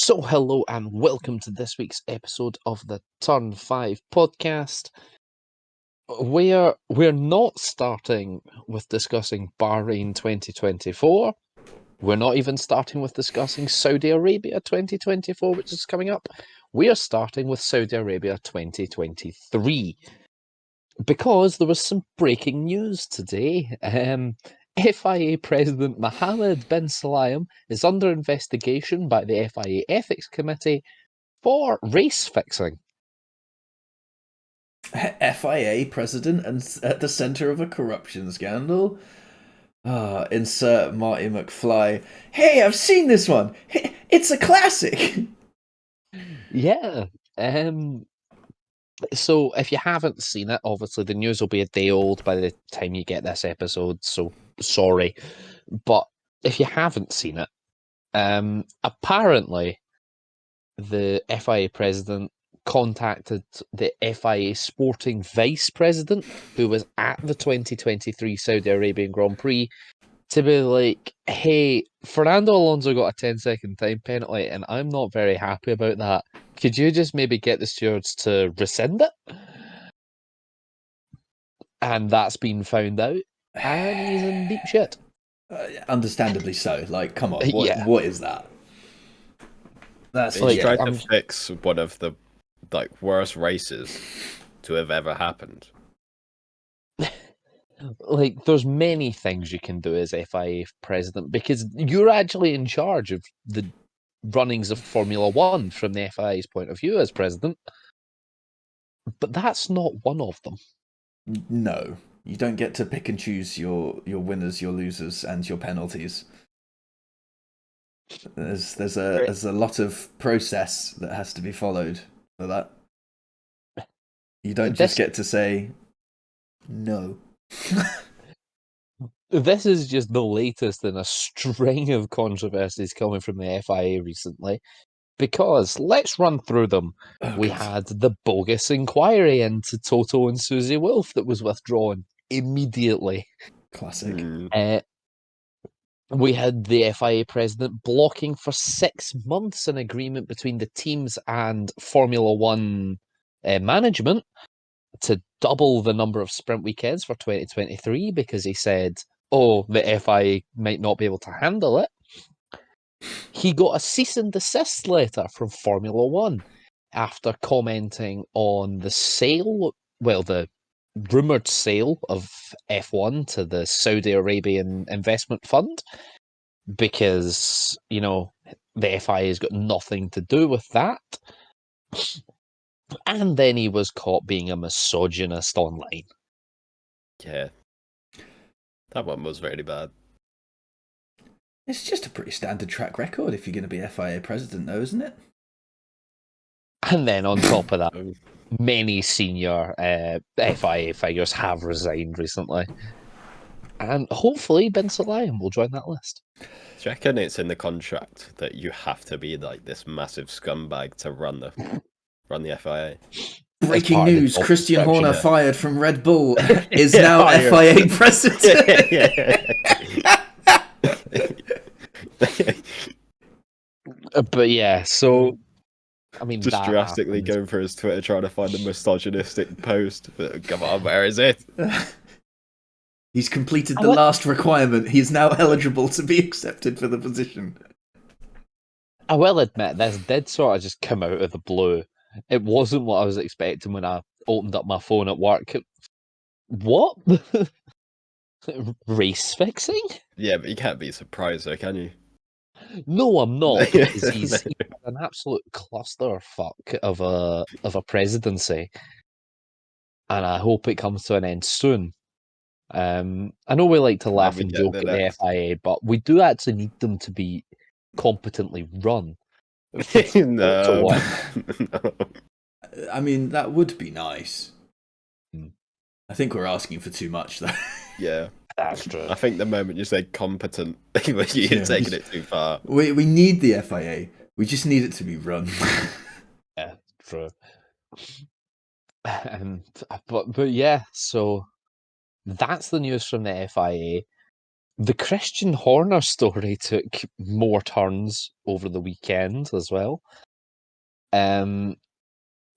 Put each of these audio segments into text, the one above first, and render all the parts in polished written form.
So, hello and welcome to this week's episode of the Turn 5 podcast. We're not starting with discussing Bahrain 2024. We're not even starting with discussing Saudi Arabia 2024, which is coming up. We are starting with Saudi Arabia 2023 because there was some breaking news today. FIA President Mohammed bin Sulayem is under investigation by the FIA Ethics Committee for race fixing. FIA president and at the centre of a corruption scandal. Insert Marty McFly. Hey, I've seen this one. It's a classic. Yeah. So if you haven't seen it, obviously the news will be a day old by the time you get this episode, so sorry. But if you haven't seen it, apparently the FIA president contacted the FIA sporting vice president, who was at the 2023 Saudi Arabian Grand Prix, to be like, hey, Fernando Alonso got a 10-second time penalty, and I'm not very happy about that. Could you just maybe get the stewards to rescind it? And that's been found out, and he's in deep shit. Understandably so. Like, come on, Yeah. what is that? That's He's trying to fix one of the worst races to have ever happened. Like, there's many things you can do as FIA president because you're actually in charge of the runnings of Formula One from the FIA's point of view as president. But that's not one of them. No, you don't get to pick and choose your winners, your losers, and your penalties. There's a lot of process that has to be followed for that. You don't just get to say no. This is just the latest in a string of controversies coming from the FIA recently. Because let's run through them. We had the bogus inquiry into Toto and Susie Wolff that was withdrawn immediately. Classic. We had the FIA president blocking for 6 months an agreement between the teams and Formula One management to double the number of sprint weekends for 2023 because he said, oh, the FIA might not be able to handle it. He got a cease and desist letter from Formula One after commenting on the sale, the rumoured sale of F1 to the Saudi Arabian investment fund, because, the FIA has got nothing to do with that. And then he was caught being a misogynist online. Yeah. That one was very bad. It's just a pretty standard track record if you're going to be FIA president, though, isn't it? And then on top of that, many senior FIA figures have resigned recently. And hopefully bin Sulayem will join that list. Do you reckon it's in the contract that you have to be like this massive scumbag to run the FIA? Breaking news, Christian Horner fired from Red Bull is now FIA president. But yeah, so I mean, just drastically going for his Twitter trying to find a misogynistic post. But come on, where is it? He's completed the last requirement. He's now eligible to be accepted for the position. I will admit, this did sort of just come out of the blue. It wasn't what I was expecting when I opened up my phone at work. What? Race fixing? Yeah, but you can't be surprised though, can you? No, I'm not, because he's an absolute clusterfuck of a presidency, and I hope it comes to an end soon. I know we like to laugh and joke at the FIA, but we do actually need them to be competently run. No. I mean, that would be nice. I think we're asking for too much, though. Yeah. That's true. I think the moment you say competent, you're taking it too far. We need the FIA. We just need it to be run. Yeah, true. But yeah, so that's the news from the FIA. The Christian Horner story took more turns over the weekend as well.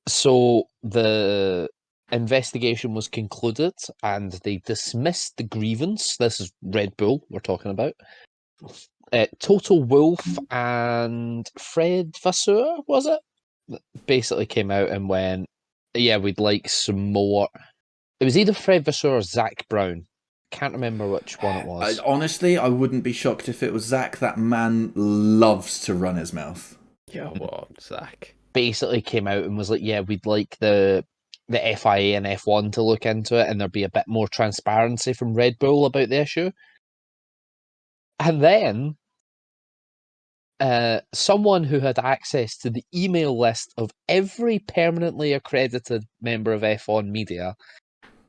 So the investigation was concluded and they dismissed the grievance. This is Red Bull we're talking about. Total Wolf and Fred Vasseur, was it? Basically came out and went, yeah, we'd like some more. It was either Fred Vasseur or Zach Brown. Can't remember which one it was. Honestly, I wouldn't be shocked if it was Zach. That man loves to run his mouth. Yeah, what, Zach? Basically came out and was like, yeah, we'd like the FIA and F1 to look into it and there'd be a bit more transparency from Red Bull about the issue. And then someone who had access to the email list of every permanently accredited member of F1 media,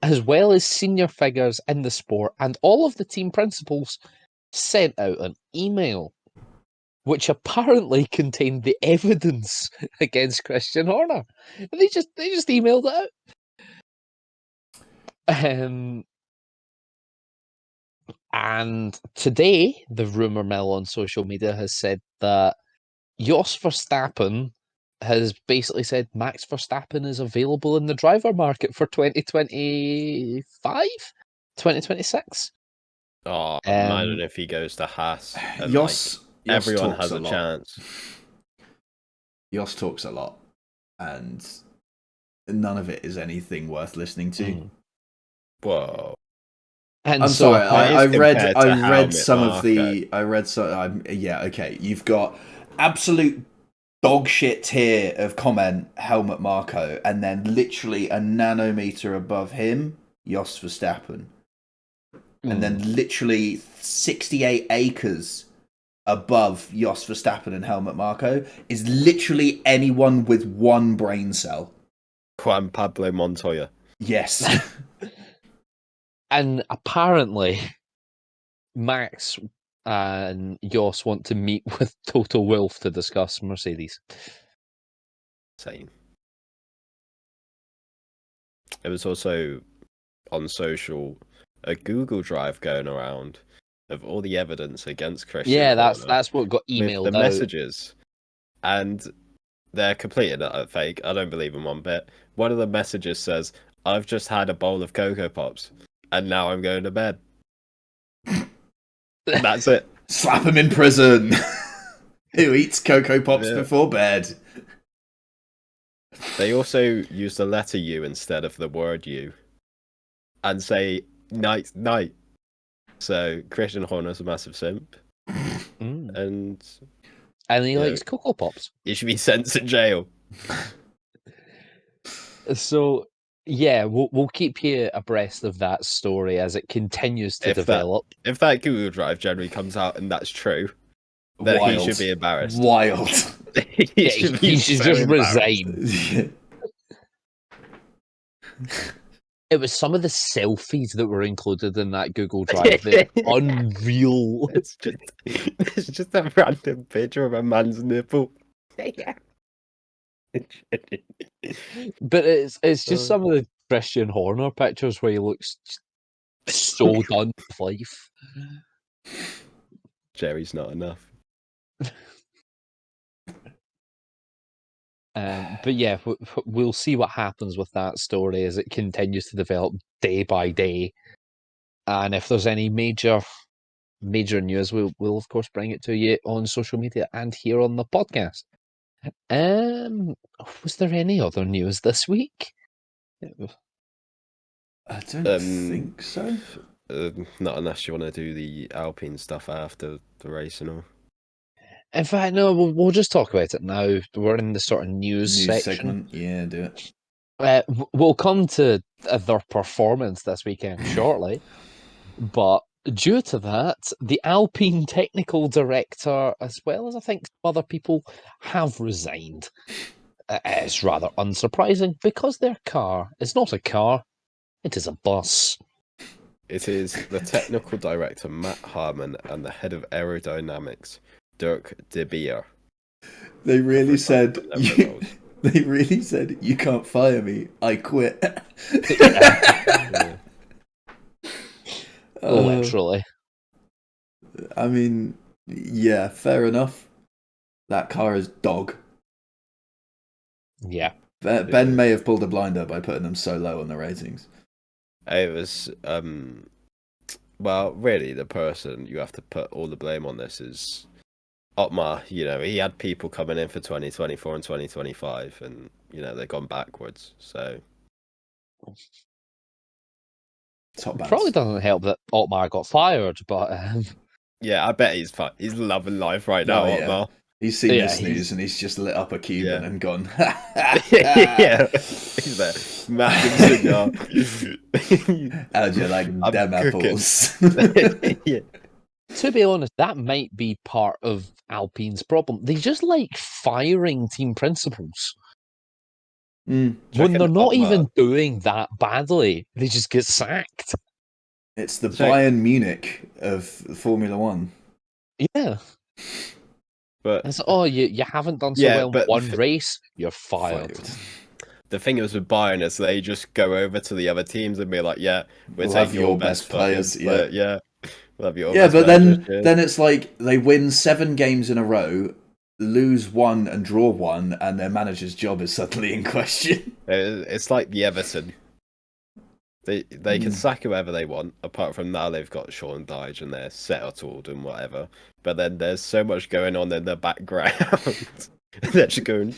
as well as senior figures in the sport and all of the team principals, sent out an email which apparently contained the evidence against Christian Horner. And they just emailed it out. And today, the rumour mill on social media has said that Jos Verstappen has basically said Max Verstappen is available in the driver market for 2025, 2026. Oh, imagine if he goes to Haas and Jos everyone talks has a lot. chance. Jos talks a lot, and none of it is anything worth listening to. Whoa. And I'm so sorry. I read some Marco. of the. I read some. Yeah. Okay. You've got absolute dog shit tier of comment Helmut Marko, and then literally a nanometer above him, Jos Verstappen, and then literally 68 acres above Jos Verstappen and Helmut Marko is literally anyone with one brain cell. Juan Pablo Montoya. Yes. And apparently, Max and Jos want to meet with Toto Wolff to discuss Mercedes. Same. It was also on social a Google Drive going around of all the evidence against Christian Horner that's what got with emailed the out. messages, and they're completely not fake. I don't believe in one bit. One of the messages says, "I've just had a bowl of Cocoa Pops, and now I'm going to bed." That's it. Slap him in prison. Who eats Cocoa Pops before bed? They also use the letter U instead of the word U, and say night night. So Christian Horner's a massive simp, and he likes Cocoa Pops. He should be sent to jail. So yeah, we'll keep you abreast of that story as it continues to develop. If that Google Drive generally comes out and that's true, then he should be embarrassed. Wild. he should just resign. It was some of the selfies that were included in that Google Drive. They're unreal. It's just a random picture of a man's nipple. But it's just some of the Christian Horner pictures where he looks so done with life. Jerry's not enough. But yeah, we'll see what happens with that story as it continues to develop day by day. And if there's any major news, we'll of course bring it to you on social media and here on the podcast. Was there any other news this week? I don't think so. Not unless you want to do the Alpine stuff after the race and all. In fact, no, we'll just talk about it now. We're in the sort of news section. Segment. Yeah, do it. We'll come to their performance this weekend shortly. But due to that, the Alpine technical director, as well as I think some other people, have resigned. It's rather unsurprising because their car is not a car, it is a bus. It is the technical director, Matt Harmon, and the head of aerodynamics, Dirk De Beer. They really said, you can't fire me, I quit. Literally. I mean, yeah, fair enough. That car is dog. Yeah. Ben may have pulled a blinder by putting them so low on the ratings. It was well, really, the person you have to put all the blame on this is Otmar. You know, he had people coming in for 2024 and 2025, and they've gone backwards. So Top It probably bands. doesn't help that Otmar got fired, but yeah, I bet he's loving life right now, Oh, yeah. Otmar. He's seen Yeah, the snooze he's- and he's just lit up a Cuban Yeah. and gone. yeah, he's there, massive cigar. How'd you like I'm them cooking. apples? yeah. to be honest, that might be part of Alpine's problem. They just like firing team principals. Mm, When they're not Otmar- even doing that badly, they just get sacked. it's the So- Bayern Munich of Formula One. Yeah. But It's, oh, you haven't done so Yeah, well in but one race, you're fired. the thing is with Bayern is they just go over to the other teams and be like, "Yeah, we'll We'll take have your your best best players, fucking player. Yeah, we'll have your Yeah, best but players this then year." then it's like they win 7 games in a row, lose 1 and draw 1, and their manager's job is suddenly in question. It's like the Everton. They can Mm. sack whoever they want. Apart from now, they've got Sean Dyche and they're settled and whatever. But then there's so much going on in the background. They're just going,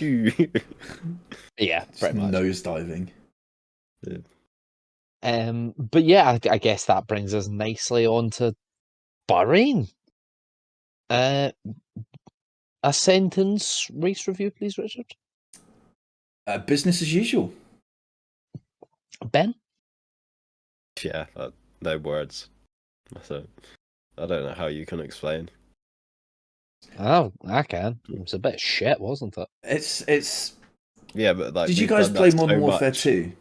Yeah, Just pretty much. nosediving. But yeah, I guess that brings us nicely on to Bahrain. A sentence race review, please, Richard. Business as usual. Ben? yeah, no words. So I don't know how you can explain. Oh, I can. It was a bit shit, wasn't it? It's. Yeah, but like, Did you we've guys done play that Modern so Warfare much. 2?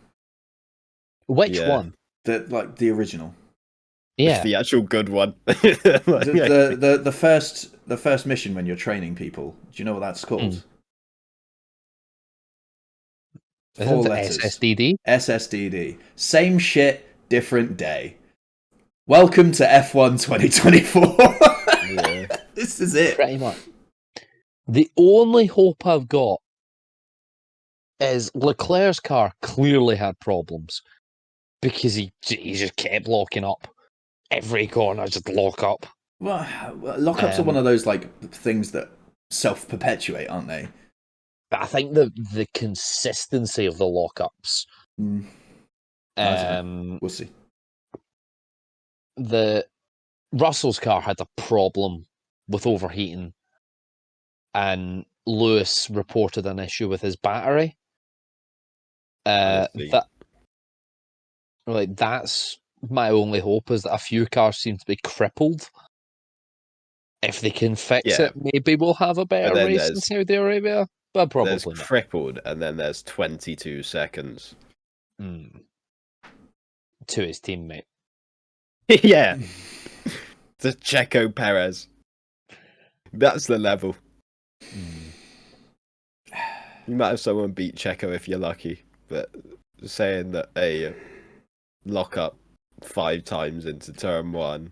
Which Yeah. one? The original. Yeah. The actual good one. The first mission when you're training people. Do you know what that's called? Isn't 4 it letters. SSDD? SSDD. Same shit, different day. Welcome to F1 2024. Yeah. This is it. Pretty much. The only hope I've got is Leclerc's car clearly had problems because he just kept locking up. Every corner just lock up. Well, lockups are one of those like things that self-perpetuate, aren't they? But I think the consistency of the lockups. Mm, I don't know. We'll see. The Russell's car had a problem with overheating, and Lewis reported an issue with his battery. Honestly. That's my only hope, is that a few cars seem to be crippled. If they can fix Yeah. it, maybe we'll have a better then race in there's- Saudi Arabia. But There's probably not. crippled, and then there's 22 seconds. To his teammate. yeah. The Checo Perez. That's the level. You might have someone beat Checo if you're lucky, but saying that a lock up 5 times into turn 1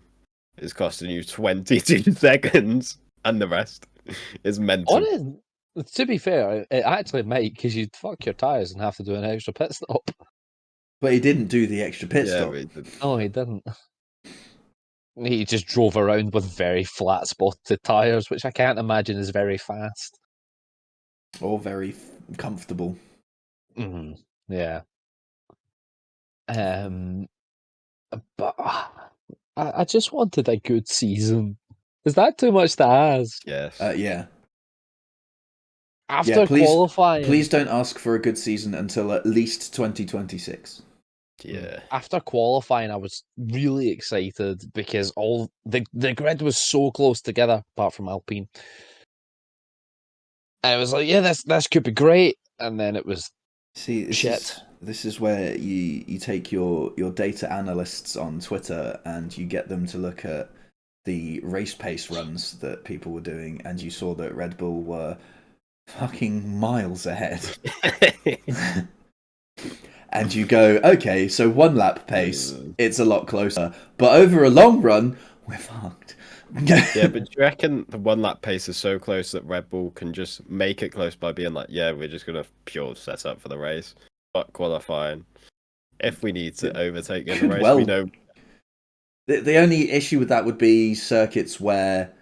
is costing you 22 seconds, and the rest is mental. To be fair, it actually might, because you'd fuck your tyres and have to do an extra pit stop. But he didn't do the extra pit stop. but he didn't. Oh, he didn't. He just drove around with very flat spotted tyres, which I can't imagine is very fast. Or very comfortable. Yeah. But I just wanted a good season. Is that too much to ask? Yes. Yeah. After qualifying, Please don't ask for a good season until at least 2026. Yeah. After qualifying, I was really excited because all the grid was so close together, apart from Alpine. And it was like, yeah, this could be great. And then it was This is where you take your data analysts on Twitter and you get them to look at the race pace runs that people were doing, and you saw that Red Bull were fucking miles ahead. And you go, okay, so 1 lap pace, it's a lot closer. But over a long run, we're fucked. Yeah, but do you reckon the 1 lap pace is so close that Red Bull can just make it close by being like, yeah, we're just gonna pure set up for the race, but qualifying. If we need to overtake in the race, we Well, know. the only issue with that would be circuits where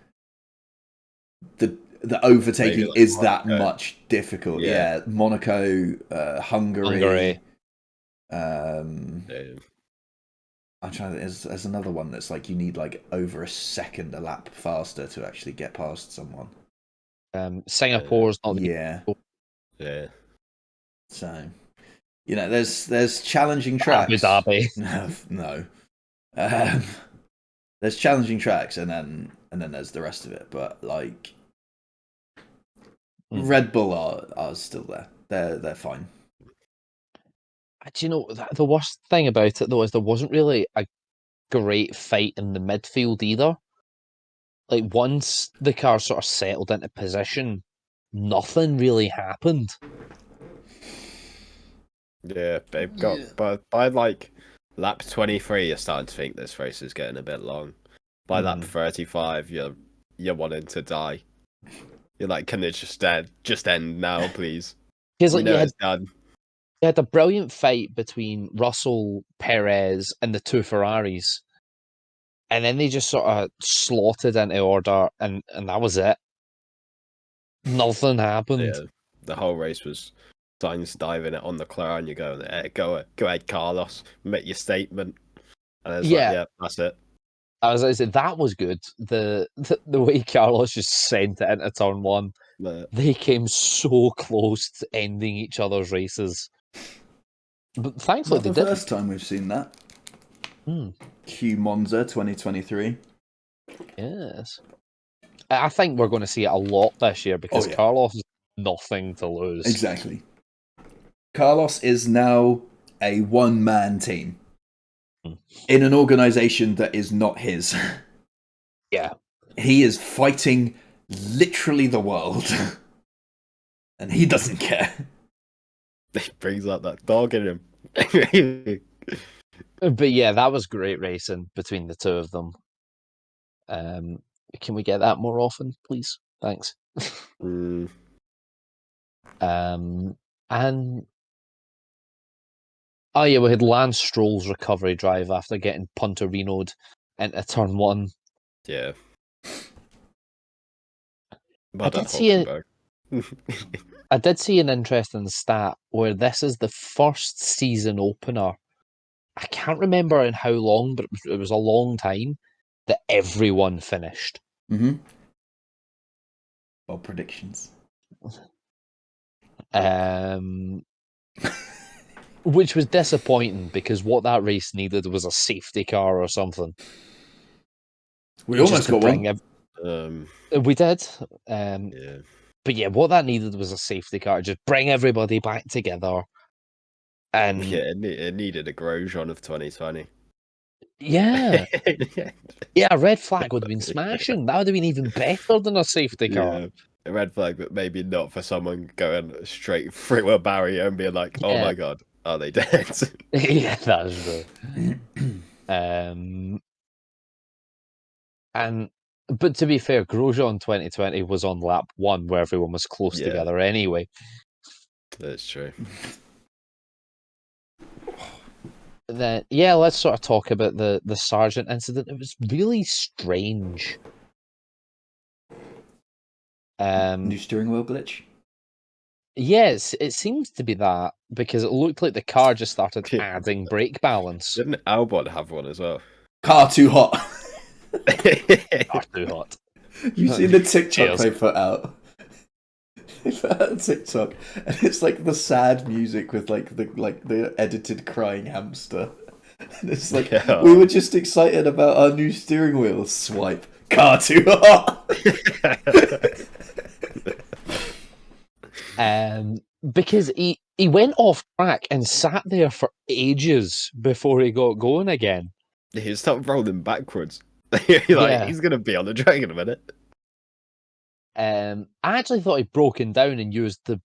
the overtaking Maybe like is that Monaco. much difficult. Yeah. Yeah, Monaco, Hungary. Um, Yeah. I'm trying to. There's another one that's like you need like over a second a lap faster to actually get past someone. Singapore's not the Yeah. Yeah. So, there's challenging Abu tracks. Dhabi. No. Um, there's challenging tracks, and then there's the rest of it. But like, Red Bull are still there. They're fine. Do you know the worst thing about it though is there wasn't really a great fight in the midfield either. Like once the car sort of settled into position, nothing really happened. Yeah, they've got, but by like lap 23, you're starting to think this race is getting a bit long. By lap 35, you're wanting to die. You're like, can it just end now, please? Because We like know it's done. you had a brilliant fight between Russell, Perez, and the two Ferraris, and then they just sort of slotted into order, and that was it. Nothing happened. Yeah, the whole race was Sainz diving it on the car, and you go, go ahead, Carlos, make your statement. And it's like, Yeah, yeah, that's it. as I said, that was good. The way Carlos just sent it into turn one, they came so close to ending each other's races. But thankfully Not they the didn't. first time we've seen that. Q Monza 2023. Yes. I think we're going to see it a lot this year because Carlos has nothing to lose. Exactly. Carlos is now a one-man team in an organization that is not his. Yeah. He is fighting literally the world. And he doesn't care. He brings out that dog in him. But yeah, that was great racing between the two of them. Can we get that more often, please? Thanks. And oh yeah, we had Lance Stroll's recovery drive after getting punterino'd into turn one. Yeah. I did see an interesting stat where this is the first season opener. I can't remember in how long, but it was a long time that everyone finished. Mm-hmm. Well, predictions. Which was disappointing because what that race needed was a safety car or something. We almost got one. We did. Yeah. But yeah, what that needed was a safety car. Just bring everybody back together. And yeah, it needed a Grosjean of 2020. Yeah. Yeah, a red flag would have been smashing. That would have been even better than a safety car. Yeah, a red flag, but maybe not for someone going straight through a barrier and being like, "Oh my god, are they dead?" Yeah, that's true. But to be fair, Grosjean 2020 was on lap 1 where everyone was close together anyway. That's true. Then let's sort of talk about the Sargent incident. It was really strange. New steering wheel glitch? Yes, it seems to be that because it looked like the car just started adding brake balance. Didn't Albon have one as well? Car too hot. Car too hot. You've seen the TikTok they put out? They put out a TikTok, and it's like the sad music with like the edited crying hamster. And it's like, we were just excited about our new steering wheel. Swipe. Car too hot. Because he went off track and sat there for ages before he got going again. He started rolling backwards. He's gonna be on the track in a minute. I actually thought he'd broken down and used the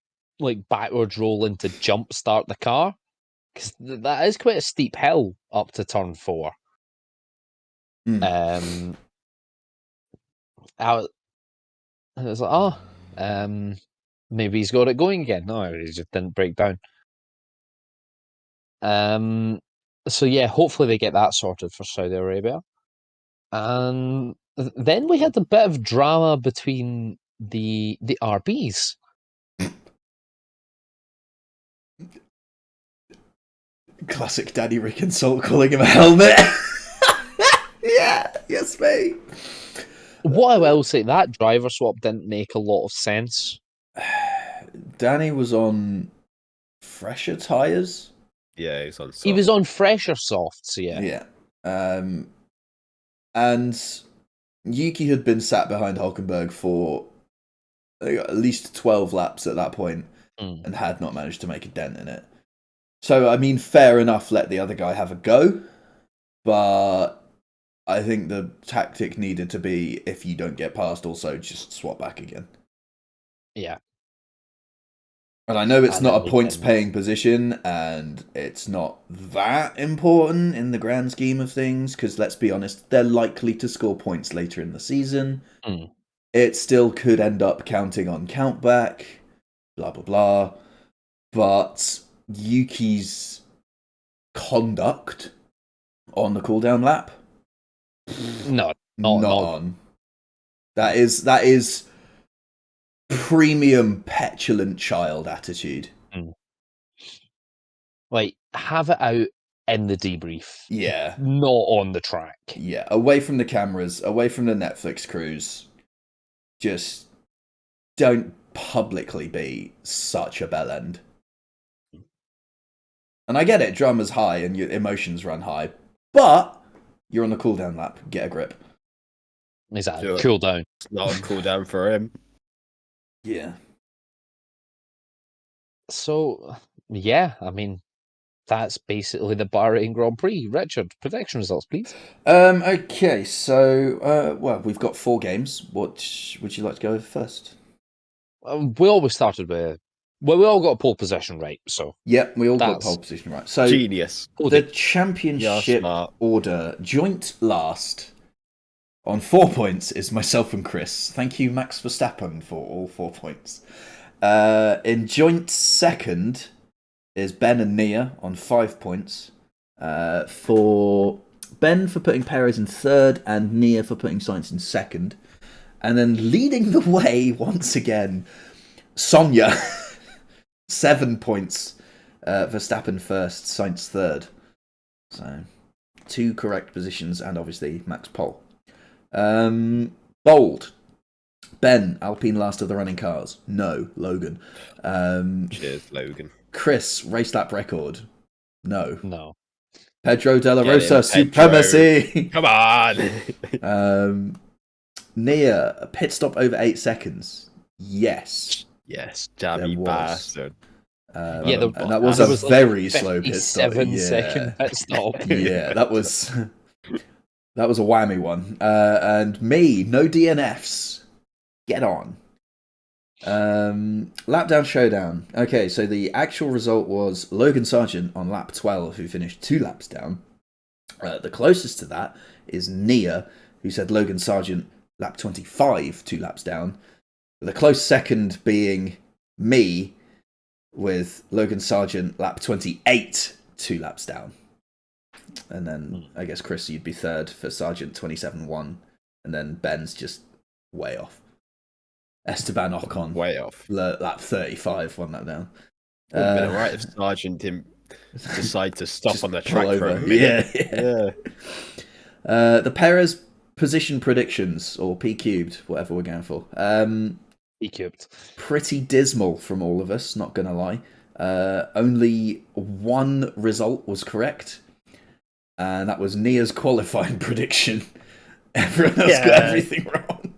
backwards rolling to jump start the car, because that is quite a steep hill up to turn 4. I was like, oh, maybe he's got it going again. No, he just didn't break down. So yeah, hopefully they get that sorted for Saudi Arabia. And then we had a bit of drama between the RBs. Classic Danny Rick and Salt calling him a helmet. Yeah, yes, mate. What I will say, that driver swap didn't make a lot of sense. Danny was on fresher tyres. Yeah, he's on. He was on fresher softs, yeah. Yeah. And Yuki had been sat behind Hulkenberg for at least 12 laps at that point and had not managed to make a dent in it. So, I mean, fair enough, let the other guy have a go. But I think the tactic needed to be, if you don't get past, also just swap back again. Yeah. And I know it's And not then a they points-paying position, and it's not that important in the grand scheme of things, because let's be honest, they're likely to score points later in the season. It still could end up counting on countback, blah, blah, blah. But Yuki's conduct on the cooldown lap, not on. That is premium petulant child attitude. Like, have it out in the debrief. Yeah. Not on the track. Yeah, away from the cameras, away from the Netflix crews. Just don't publicly be such a bellend. And I get it, drama's high and your emotions run high, but you're on the cooldown lap. Get a grip. Exactly. Sure. Cool down. It's not a cool down for him. Yeah. So, yeah, I mean, that's basically the Bahrain Grand Prix. Richard, prediction results, please. Okay, so, well, we've got 4 games. What would you like to go with first? We always started with... Well, we all got pole position right, so... Yep, we all got That's pole position right. So Genius. the championship order, joint last on 4 points is myself and Chris. Thank you, Max Verstappen, for all 4 points. In joint second is Ben and Nia on 5 points. For Ben for putting Perez in third and Nia for putting Sainz in second. And then leading the way once again, Sonia, 7 points. Verstappen first, Sainz third. So 2 correct positions and obviously Max pole. Bold. Ben, Alpine last of the running cars. No, Logan. Cheers, Logan. Chris, race lap record. No. No. Pedro De La Rosa, supremacy. Come on. Nia, a pit stop over 8 seconds. Yes. Yes, jammy bastard. And that was a very slow pit stop. 57-second pit stop. Yeah, that was a whammy one. And me, no DNFs. Get on. Lap down showdown. Okay, so the actual result was Logan Sargent on lap 12, who finished 2 laps down. The closest to that is Nia, who said Logan Sargent lap 25, 2 laps down. The close second being me, with Logan Sargent lap 28, 2 laps down. And then I guess Chris, you'd be third for Sargent 27-1, and then Ben's just way off. Esteban Ocon, way off. Lap 35, 1 lap down. It would have been alright if Sargent didn't decide to stop on the track for a minute. Yeah. The Perez position predictions, or P cubed, whatever we're going for. P cubed. Pretty dismal from all of us, not gonna lie. Only 1 result was correct, and that was Nia's qualifying prediction. Everyone else got everything wrong.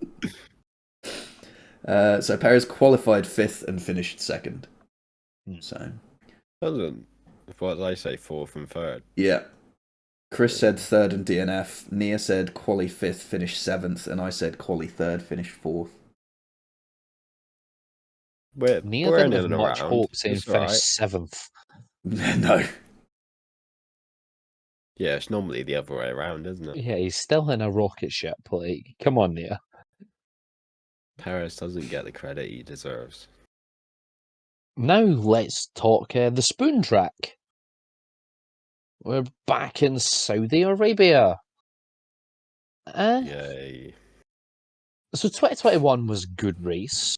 So Perez qualified 5th and finished 2nd. So, what did I say? 4th and 3rd. Yeah. Chris said 3rd and DNF. Nia said quali 5th, finished 7th, and I said quali 3rd, finished 4th. Nia didn't have much hope saying finish 7th. No. Yeah, it's normally the other way around, isn't it? Yeah, he's still in a rocket ship. Like, come on, Nia. Paris doesn't get the credit he deserves. Now let's talk the spoon track. We're back in Saudi Arabia. Yay. So 2021 was a good race.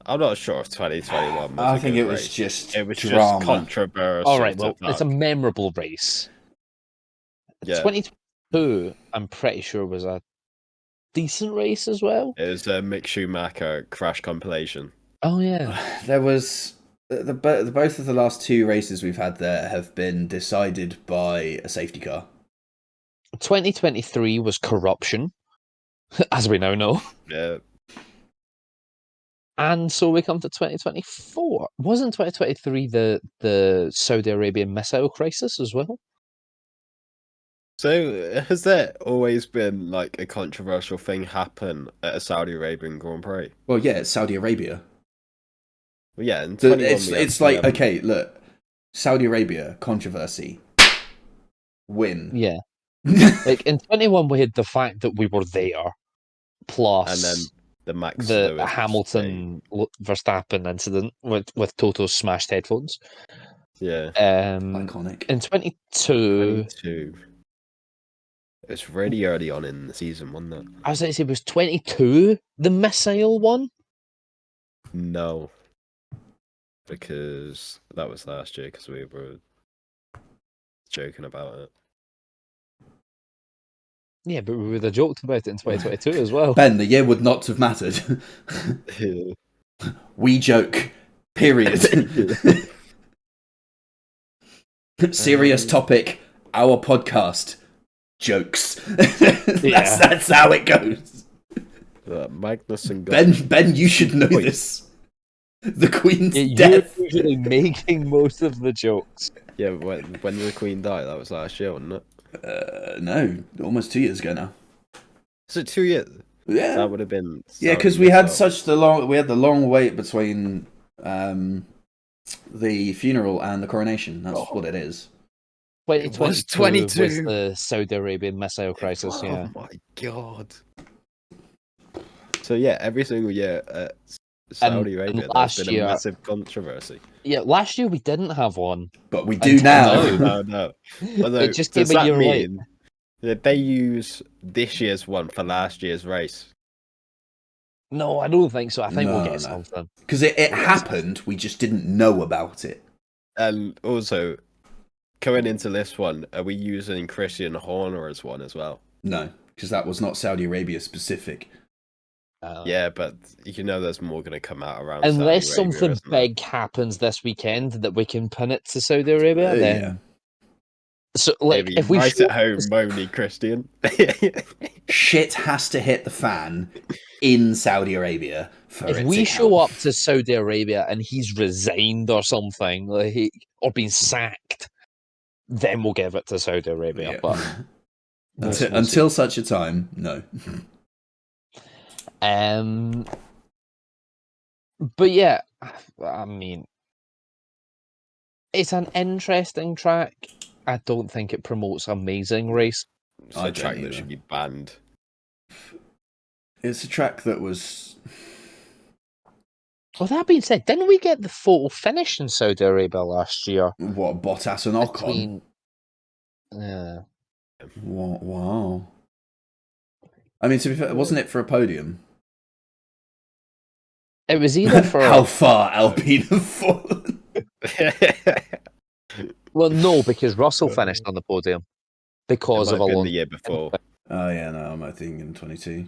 I'm not sure if 2021 was I a think good it was race. just It was drama. just controversial. All right, well, it's a memorable race. Yeah. 2022, I'm pretty sure, was a decent race as well. It was a Mick Schumacher crash compilation. Oh, yeah. There was the both of the last two races we've had there have been decided by a safety car. 2023 was corruption, as we now know. Yeah. And so we come to 2024. Wasn't 2023 the Saudi Arabian missile crisis as well? So has there always been like a controversial thing happen at a Saudi Arabian Grand Prix? Well, yeah, it's Saudi Arabia. Well, yeah, in 21 It's like, okay, look, Saudi Arabia controversy, win. Yeah. Like in 21 we had the fact that we were there, plus and then the Max the Lewis Hamilton Verstappen incident with Toto's smashed headphones. thing. Yeah. Iconic. In 22, 22. It was really early on in the season, wasn't it? I was going to say, was 22 the missile one? No. Because that was last year, because we were joking about it. Yeah, but we would have joked about it in 2022 as well. Ben, the year would not have mattered. We joke. Period. Serious topic. Our podcast. Jokes. That's how it goes. Magnussen Ben, you should know this. The Queen's You're death. usually making most of the jokes. Yeah, when did the Queen die? That was last year, wasn't it? No, almost 2 years ago now. Is it 2 years? Yeah, That would have been. yeah, because we had the long wait between the funeral and the coronation. That's what it is. 2022 was 22. was the Saudi Arabian missile crisis. Yeah. Oh my god. So yeah, every single year at Saudi Arabia, there's last been year- a massive controversy. Yeah, last year we didn't have one. But we do now. No. Although, It just does came a that year late. mean that they use this year's one for last year's race? No, I don't think so. I think we'll No, get no. something. Because it happened, we just didn't know about it. And also, going into this one, are we using Christian Horner's one as well? No, because that was not Saudi Arabia specific. Yeah, but you know there's more going to come out around Unless Saudi Arabia, something isn't there? big happens this weekend that we can pin it to Saudi Arabia, then. Yeah. So, like, Maybe if we right show at home, Moni Christian. Shit has to hit the fan in Saudi Arabia for if it we to show count. up to Saudi Arabia and he's resigned or something, like or been sacked, then we'll give it to Saudi Arabia. Yeah. But we'll see. Until such a time, no. But yeah, I mean, it's an interesting track. I don't think it promotes amazing race. It's I a don't track either. that should be banned. It's a track that was. Well, that being said, didn't we get the photo finish in Saudi Arabia last year? What, Bottas and Ocon? Between, yeah. Wow. I mean, to be fair, wasn't it for a podium? It was either for How far Alpine have fallen. well, no, because Russell finished on the podium because It of might have been Alonso, the year before. Oh, yeah, no, I'm thinking 22.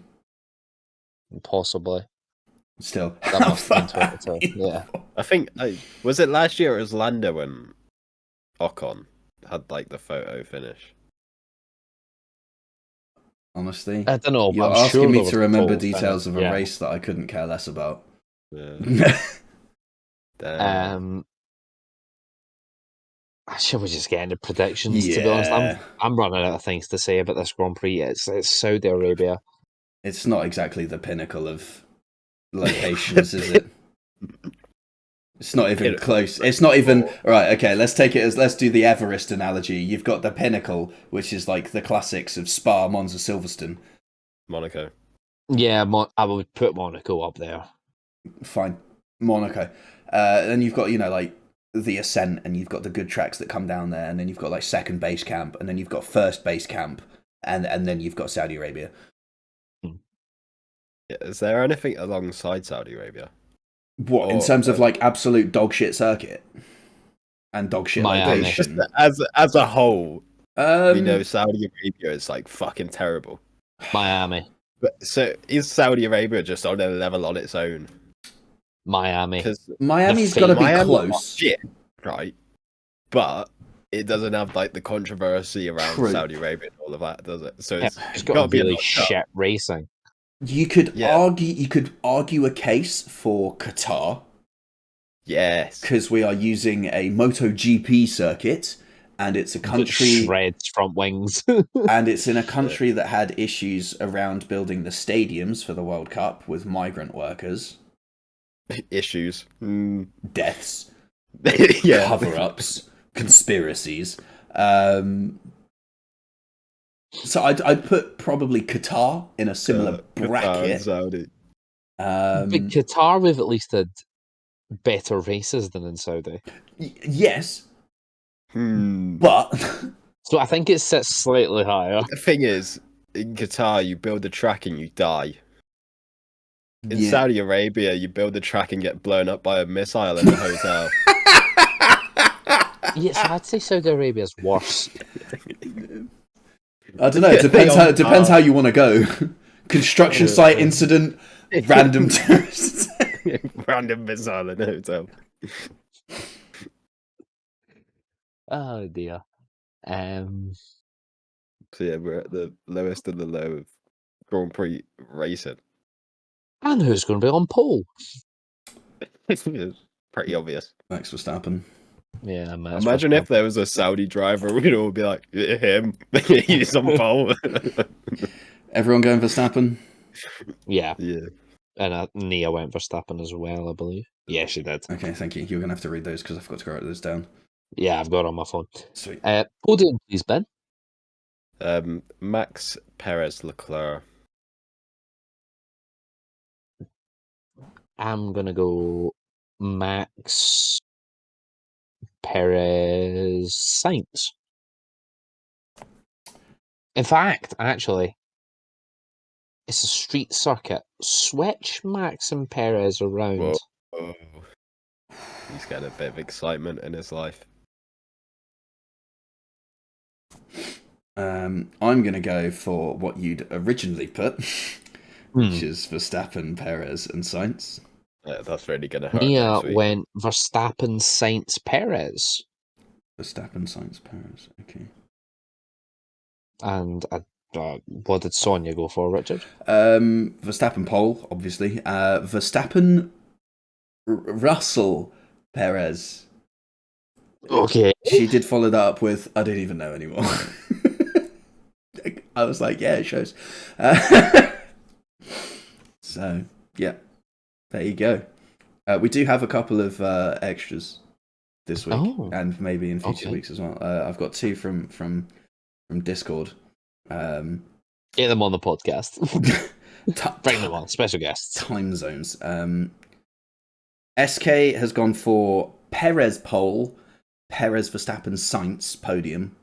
possibly. Still, That how must have far been 22. Yeah. I think was it last year? It was Lando when Ocon had like the photo finish. Honestly, I don't know. you're but I'm asking sure me there was to a remember photo details finish. of a Yeah. race that I couldn't care less about. Yeah. Damn. Should we just get into predictions? To be honest, Yeah. I'm running out of things to say about this Grand Prix. It's Saudi Arabia. It's not exactly the pinnacle of locations, is it? It's not even Pinnacle. close. It's not even right. Okay, let's do the Everest analogy. You've got the pinnacle, which is like the classics of Spa, Monza, Silverstone, Monaco. Yeah, I would put Monaco up there. Fine, Monaco. Then you've got like the ascent, and you've got the good tracks that come down there, and then you've got like second base camp, and then you've got first base camp, and then you've got Saudi Arabia. Yeah, is there anything alongside Saudi Arabia? What in terms of like absolute dog shit circuit and dog shit Miami. location? As a whole, we know Um, Saudi Arabia is like fucking terrible. Miami. But so is Saudi Arabia just on a level on its own? Miami. Because Miami's got to be Miami's not close. shit, right? But it doesn't have like the controversy around True. Saudi Arabia and all of that, does it? So It's got gotta be really notch up. shit racing. You could Yeah. argue a case for Qatar Yes. because we are using a MotoGP circuit, and it's a That country shreds front wings. and it's in a country that had issues around building the stadiums for the World Cup with migrant workers, Issues. deaths, Yeah. cover-ups, conspiracies. So I'd put probably Qatar in a similar Qatar and bracket. Saudi. But Qatar, we've at least had better races than in Saudi. Yes, Hmm. but So I think it sits slightly higher. The thing is, in Qatar, you build a track and you die. In yeah. Saudi Arabia, you build a track and get blown up by a missile in a hotel. Yeah, so I'd say Saudi Arabia's worse. I don't know. It depends how you want to go. Construction site incident, random terrorists. Random missile in a hotel. Oh dear. So yeah, we're at the lowest of the low of Grand Prix racing. And who's going to be on pole? It's pretty obvious. Max Verstappen. Yeah, Imagine if there was a Saudi driver, we'd all be like, him, he's on pole. Everyone going Verstappen? Yeah, Yeah. and Nia went for Verstappen as well, I believe. Yeah, she did. Okay, thank you. You're going to have to read those because I forgot to write those down. Yeah, I've got it on my phone. Sweet. Podium, please, Ben. Max Perez Leclerc. I'm going to go Max Perez Sainz. In fact, actually, it's a street circuit. Switch Max and Perez around. Whoa. Oh. He's got a bit of excitement in his life. I'm going to go for what you'd originally put, which is Verstappen, Perez, and Sainz. Yeah, that's really going to hurt. Nia went Verstappen, Sainz, Perez. Verstappen, Sainz, Perez. Okay. And what did Sonia go for, Richard? Verstappen pole, obviously. Verstappen, Russell, Perez. Okay. She did follow that up with, I don't even know anymore. I was like, yeah, it shows. So, yeah, there you go. We do have a couple of extras this week, and maybe in future weeks as well. I've got two from Discord. Get them on the podcast. Bring them on, special guests. Time zones. SK has gone for Perez pole, Perez Verstappen Sainz podium,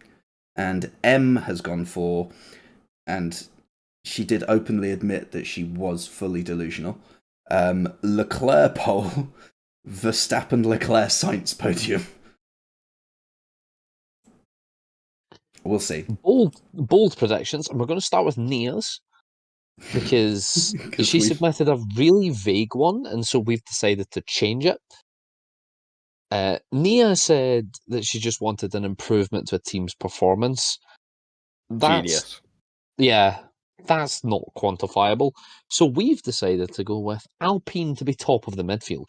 and M has gone for, and she did openly admit that she was fully delusional, Leclerc pole, Verstappen Leclerc Sainz podium. We'll see. Bold predictions, and we're going to start with Nia's because she submitted a really vague one, and so we've decided to change it. Nia said that she just wanted an improvement to a team's performance. Genius. Yeah, that's not quantifiable. So we've decided to go with Alpine to be top of the midfield.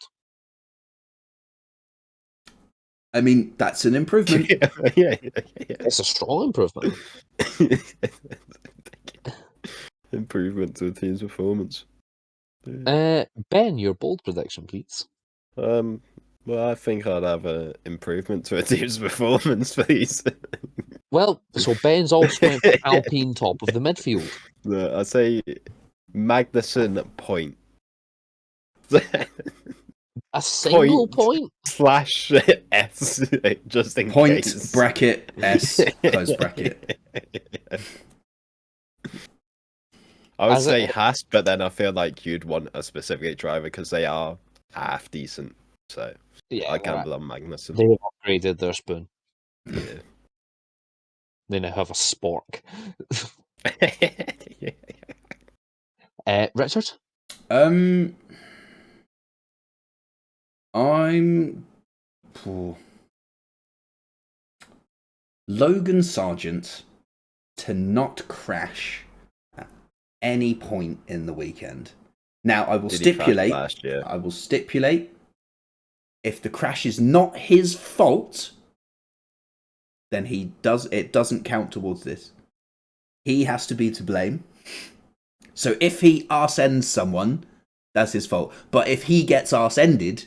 I mean, that's an improvement. Yeah. It's a strong improvement. Improvement to the team's performance. Ben, your bold prediction, please. Well, I think I'd have an improvement to a team's performance, please. Well, so Ben's also went for Alpine top of the midfield. I say Magnussen point. A single point? slash S, just in Point case. bracket S close bracket. I would As say it- Haas, but then I feel like you'd want a specific driver because they are half decent. So Yeah, I gamble on Magnussen. they've upgraded their spoon. Yeah. They now have a spork. Richard? I'm Logan Sargent to not crash at any point in the weekend. Now I will Did he crash stipulate. last year? I will stipulate. If the crash is not his fault, then it doesn't count towards this. He has to be to blame. So if he arse-ends someone, that's his fault. But if he gets arse-ended,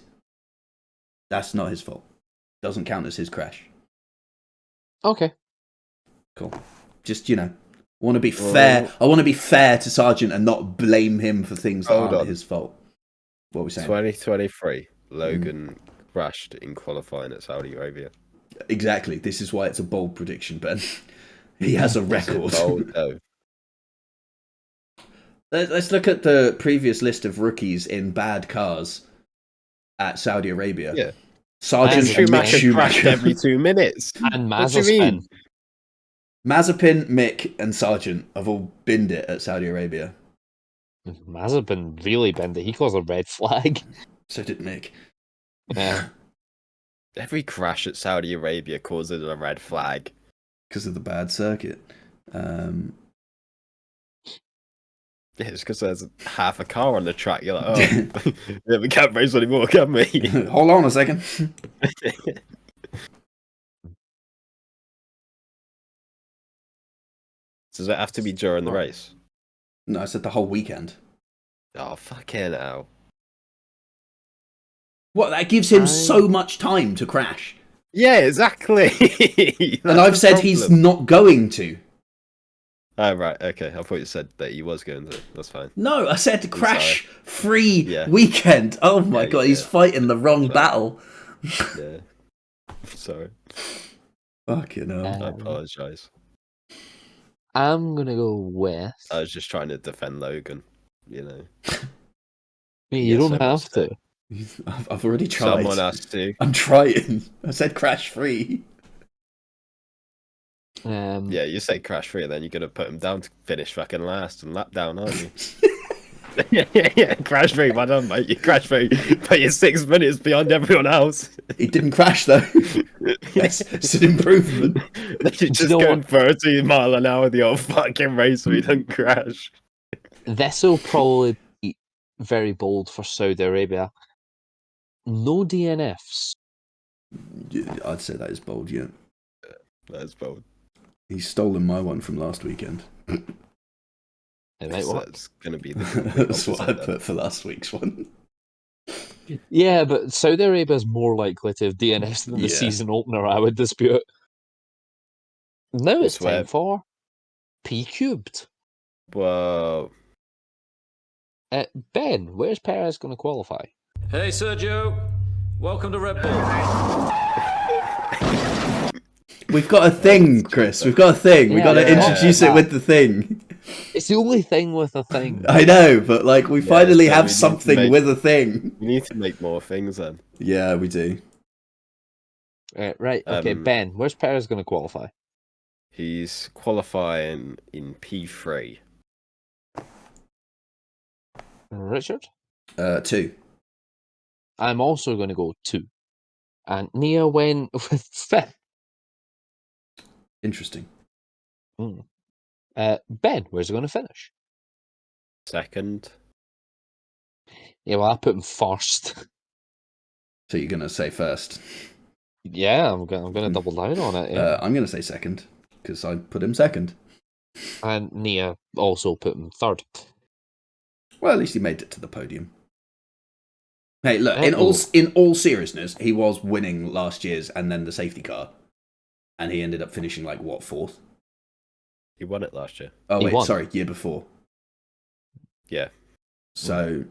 that's not his fault. Doesn't count as his crash. Okay. Cool. Just, want to be fair. I want to be fair to Sargent and not blame him for things that aren't his fault. What are we saying? 2023, Logan crashed in qualifying at Saudi Arabia. Exactly. This is why it's a bold prediction, Ben. He has a record. Let's look at the previous list of rookies in bad cars at Saudi Arabia. Yeah. Sargent and Mick Schumacher crashed Schumacher. every 2 minutes. And What do you mean? Mazepin. Mazepin, Mick, and Sargent have all binned it at Saudi Arabia. Mazepin really bent it. He caused a red flag. So did Mick. Yeah. Every crash at Saudi Arabia causes a red flag. Because of the bad circuit. Yeah, it's because there's half a car on the track. You're like, oh, yeah, we can't race anymore, can we? Hold on a second. Does it have to be during the race? No, I said the whole weekend. Oh, fucking hell. What? That gives him so much time to crash. Yeah, exactly. And I've said he's not going to. Oh, right, okay. I thought you said that he was going to. That's fine. No, I said crash-free weekend. Oh my god, he's fighting the wrong battle. Yeah. Sorry. Fucking hell. I apologise. I'm going to go with... I was just trying to defend Logan, You Yes, don't I have must to. I've already tried. Someone has to. I'm trying. I said crash-free. Yeah, you say crash free, and then you're gonna put him down to finish fucking last and lap down, aren't you? yeah, crash free, well done, mate. You crash free, but you're 6 minutes behind everyone else. He didn't crash though. It's an improvement. You're just going 30 mile an hour the old fucking race, so he didn't crash. This will probably be very bold for Saudi Arabia. No DNFs. Yeah, I'd say that is bold, yeah. That's bold. He's stolen my one from last weekend. It might work. That's gonna be the That's what I put for last week's one. Yeah, but Saudi Arabia is more likely to have DNFs than the season opener, I would dispute. Now it's time for P cubed. Whoa. Ben, where's Perez going to qualify? Hey, Sergio. Welcome to Red Bull. We've got a thing, Chris. We've got a thing. We've got to introduce it with the thing. It's the only thing with a thing. I know, but we finally have something with a thing. We need to make more things then. Yeah, we do. Right, okay, Ben, where's Perez going to qualify? He's qualifying in P3. Richard? 2. I'm also going to go 2. And Nia went with 5th. Interesting. Ben, where's he going to finish? 2nd. Yeah, well, I put him first. So you're going to say first? Yeah, I'm going to double down on it. Yeah. I'm going to say second, because I put him second. And Nia also put him 3rd. Well, at least he made it to the podium. Hey, look, in all seriousness, he was winning last year's and then the safety car. and he ended up finishing like what, fourth? He won it last year. Oh He wait, won. sorry, year before. Yeah. So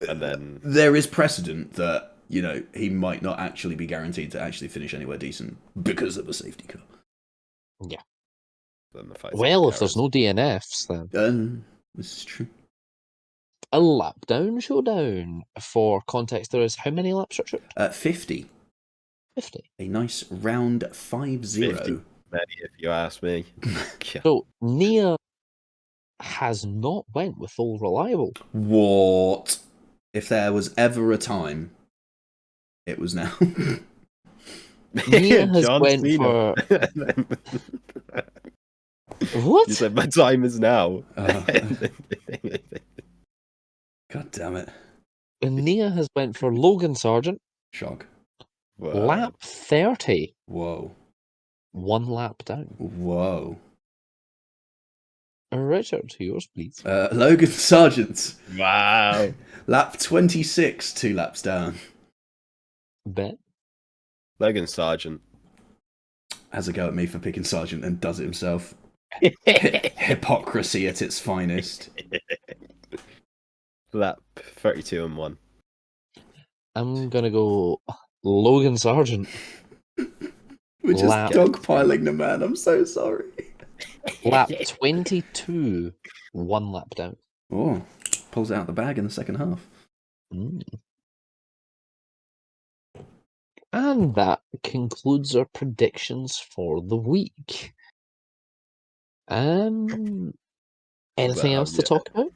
And then there is precedent that, you know, he might not actually be guaranteed to actually finish anywhere decent because of a safety car. the fact Well, that if there's Carroll's- no DNFs, then This is true. a lap down showdown. For context, there is how many laps, Richard? 50. 50. A nice round 5-0. 50. many, if you ask me. Yeah. So Nia has not went with all reliable. What? If there was ever a time, it was now. Nia has John went Cena. for what? You said my time is now. God damn it. Nia has went for Logan Sargent, Shock. lap 30, Whoa. 1 lap down. Whoa. Richard, yours, please. Logan Sargent. Wow. Lap 26, 2 laps down. Bet. Logan Sargent. Has a go at me for picking Sargent and does it himself. Hypocrisy at its finest. Lap 32 and 1. I'm gonna go Logan Sargent. We're just Lap. dogpiling the man. I'm so sorry. Lap 22, 1 lap down. Oh, pulls it out the bag in the second half. Mm. And that concludes our predictions for the week. Anything how else to you- talk about?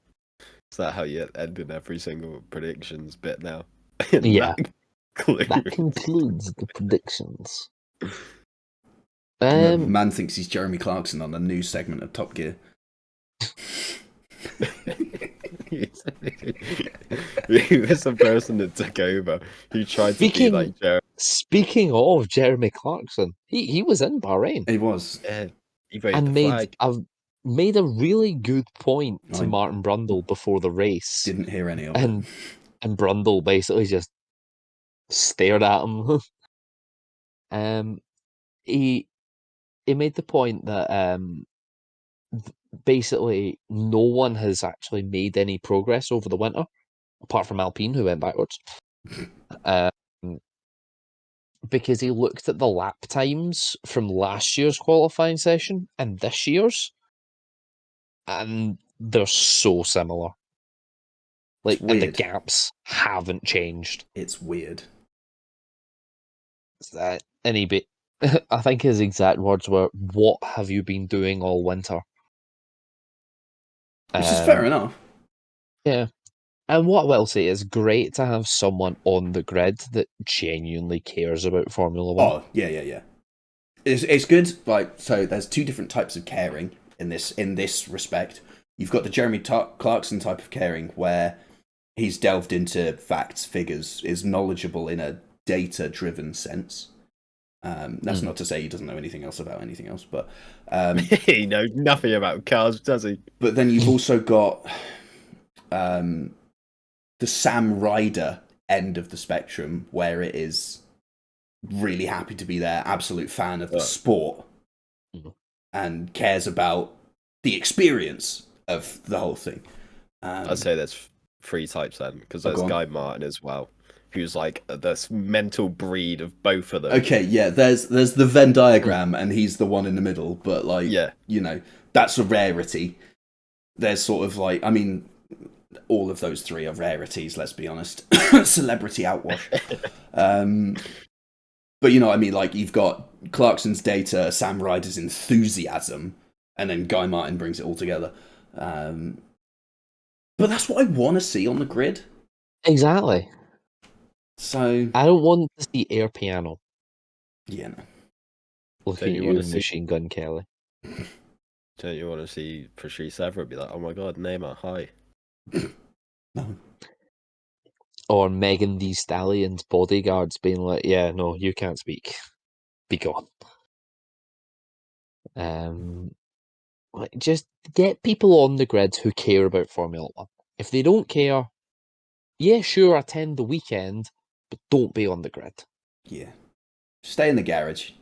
Is that how you end in every single predictions bit now? Yeah. That That concludes the predictions. Man thinks he's Jeremy Clarkson on a new segment of Top Gear. He was the person that took over who tried to Speaking- be like Jeremy. Speaking of Jeremy Clarkson, he was in Bahrain He was. He raised and the flag. made a really good point to I Martin Brundle before the race. Didn't hear any of And it. and Brundle basically just stared at him. He made the point that basically no one has actually made any progress over the winter, apart from Alpine, who went backwards. Because he looked at the lap times from last year's qualifying session and this year's, and they're so similar. Like, and the weird. gaps haven't changed. It's weird. And I think his exact words were, "What have you been doing all winter?" Which is fair enough. Yeah. And what I will say is great to have someone on the grid that genuinely cares about Formula One. Oh, yeah. It's good. Like, so there's two different types of caring in this respect. You've got the Jeremy Clarkson type of caring, where he's delved into facts, figures, is knowledgeable in a data-driven sense. That's not to say he doesn't know anything else about anything else, but He knows nothing about cars, does he? but then you've also got the Sam Ryder end of the spectrum, where it is really happy to be there, absolute fan of the sport, and cares about the experience of the whole thing. I'd say there's 3 types then, because there's go on. Guy Martin as well, who's like this mental breed of both of them. Okay, yeah, there's the Venn diagram, and he's the one in the middle, but like, Yeah. you know, that's a rarity. There's sort of like, I mean, all of those 3 are rarities, let's be honest. Celebrity outwash. But you know what I mean, like, you've got Clarkson's data, Sam Ryder's enthusiasm, and then Guy Martin brings it all together. But that's what I want to see on the grid. Exactly. So, I don't want to see air piano. yeah, no. Look Don't at you you, wanna see- Machine Gun Kelly. Don't you want to see Patrice Evra be like, oh my god, Neymar, hi. No. Or Megan Thee Stallion's bodyguards being like, "Yeah, no, you can't speak. Be gone." Like, just get people on the grid who care about Formula One. If they don't care, yeah, sure, attend the weekend, but don't be on the grid. Yeah. Stay in the garage.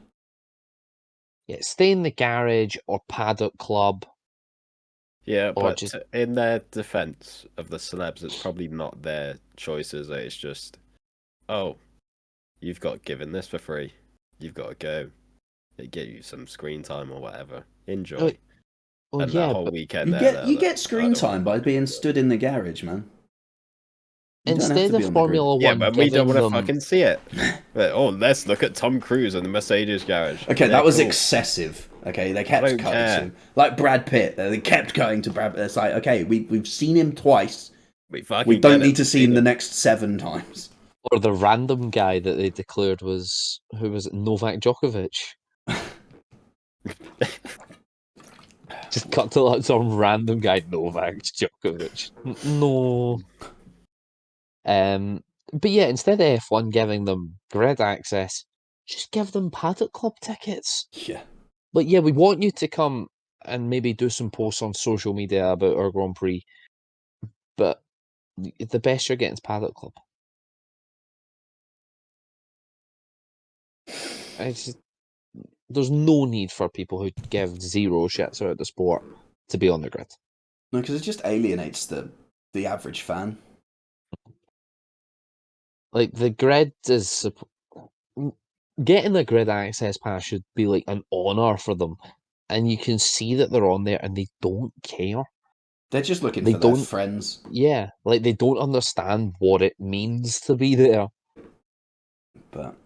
Yeah, stay in the garage or paddock club. Yeah, Or but just in their defense of the celebs, it's probably not their choices. It's just, oh, you've got given this for free. You've got to go. They get you some screen time or whatever. Enjoy. well, And yeah, that whole but weekend You there, get they're like, screen I don't time want by being stood in the garage, man. You don't have instead to be of on the grid. Formula Yeah, One but we don't giving want to them, fucking see it. But, oh, let's look at Tom Cruise in the Mercedes garage. Okay, Yeah, that was cool. excessive. Okay, they I kept don't cutting care. him. Like Brad Pitt, they kept going to Brad Pitt. It's like, okay, we've seen him twice. We fucking We don't get need it. to see him the next 7 times. or the random guy that they declared was, who was it, Novak Djokovic. Just cut to like some random guy, Novak Djokovic. No. But yeah, instead of F1 giving them grid access, just give them Paddock Club tickets. Yeah. Like, yeah, we want you to come and maybe do some posts on social media about our Grand Prix, but the best you're getting is Paddock Club. There's no need for people who give zero shits about the sport to be on the grid. No, because it just alienates the average fan. Like, the grid is... Getting the grid access pass should be like an honour for them. And you can see that they're on there and they don't care. They're just looking They for their don't... friends. Yeah, like they don't understand what it means to be there. But